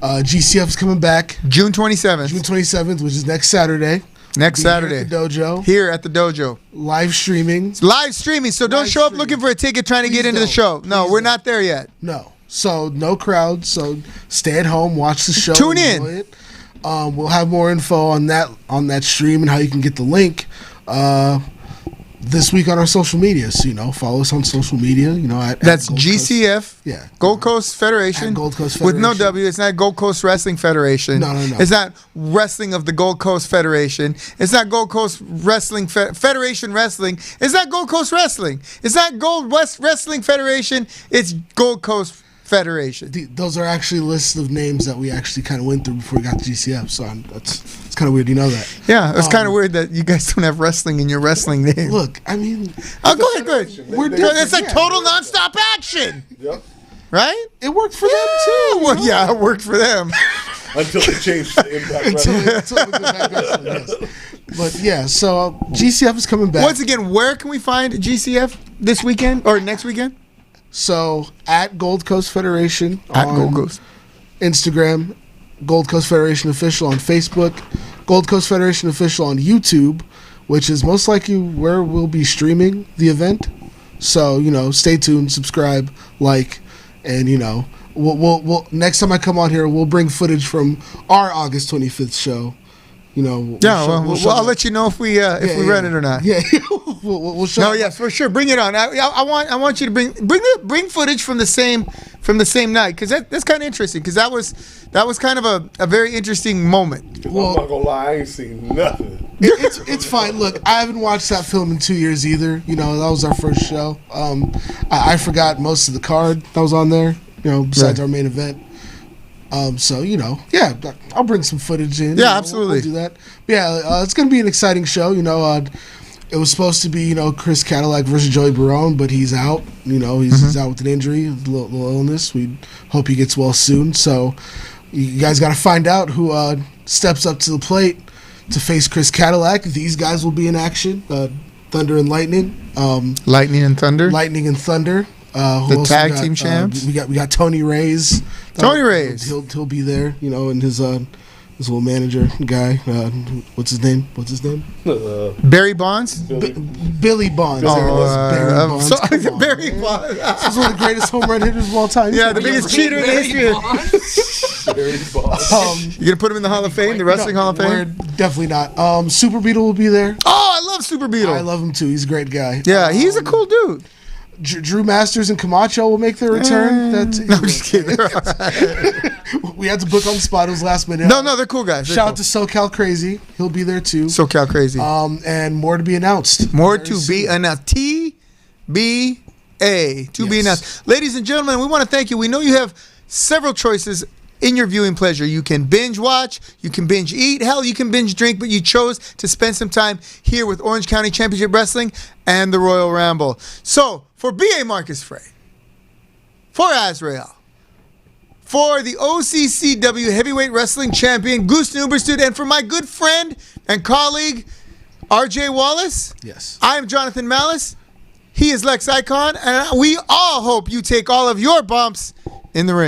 GCF's coming back June 27th. June 27th, which is next Saturday. Next Be Saturday. here at the dojo. Here at the dojo. Live streaming. It's live streaming, so don't Live show up streaming. looking for a ticket trying to Please get into the don't. show. No, Please we're don't. not there yet. No. So no crowd. So stay at home, watch the show. Tune in. enjoy it. We'll have more info on that stream and how you can get the link this week on our social media. So follow us on social media. At That's Gold Coast. GCF. Yeah. Gold Coast Federation. At Gold Coast With no Federation. W. It's not Gold Coast Wrestling Federation. No. It's not Wrestling of the Gold Coast Federation. It's not Gold Coast Wrestling Federation Wrestling. It's not Gold Coast Wrestling. It's not Gold West Wrestling Federation. It's Gold Coast Federation. Those are actually lists of names that we actually kind of went through before we got to GCF. So it's kind of weird. You know that. Yeah, it's kind of weird that you guys don't have wrestling in your wrestling name. Look, I mean, Oh, go ahead, go ahead. We're different, It's like yeah. total nonstop action. Yep. Right? It worked for them too. Well, yeah, it worked for them. Until they changed the Impact Wrestling. Until we go back wrestling, yes. But yeah, so GCF is coming back. Once again, where can we find GCF this weekend or next weekend? So at Gold Coast Federation At on Gold Coast. Instagram, Gold Coast Federation Official on Facebook, Gold Coast Federation Official on YouTube, which is most likely where we'll be streaming the event. So, stay tuned, subscribe, like, and, we'll next time I come on here, we'll bring footage from our August 25th show. I'll let you know if we run it or not. Yeah, we'll show. No, yes, for sure. Bring it on. I want you to bring footage from the same night, because that's kind of interesting, because that was kind of a very interesting moment. Well, I'm not gonna lie, I ain't seen nothing. It's fine. Look, I haven't watched that film in 2 years either. That was our first show. I forgot most of the card that was on there. Besides our main event. So, I'll bring some footage in. Yeah, absolutely. We'll do that. But yeah, it's going to be an exciting show. It was supposed to be, Chris Cadillac versus Joey Barone, but he's out. He's out with an injury, a little illness. We hope he gets well soon. So you guys got to find out who steps up to the plate to face Chris Cadillac. These guys will be in action. Thunder and Lightning. Lightning and Thunder. Lightning and Thunder. The tag team champs. We got Tony Reyes. Tony Reyes. He'll be there, and his little manager guy. What's his name? Barry Bonds. Billy Bonds. Barry Bonds. Barry Bonds. This is one of the greatest home run hitters of all time. Yeah, the biggest cheater in the history. Barry Bonds. You gonna put him in the Hall of Fame, the Wrestling Hall of Fame? Definitely not. Super Beetle will be there. Oh, I love Super Beetle. I love him too. He's a great guy. Yeah, he's a cool dude. Drew Masters and Camacho will make their return. No, I'm just kidding. We had to book on the spot. It was last minute. No, they're cool guys. Shout out to SoCal Crazy. He'll be there too. SoCal Crazy. And more to be announced. More to be announced. TBA. To be announced. Ladies and gentlemen, we want to thank you. We know you have several choices in your viewing pleasure. You can binge watch, you can binge eat, hell, you can binge drink, but you chose to spend some time here with Orange County Championship Wrestling and the Royal Ramble. So, for B.A. Marcus Frey, for Azrael, for the OCCW Heavyweight Wrestling Champion, Goose Nuberstud, and for my good friend and colleague, R.J. Wallace, yes, I am Jonathan Malice, he is Lex Icon, and we all hope you take all of your bumps in the ring.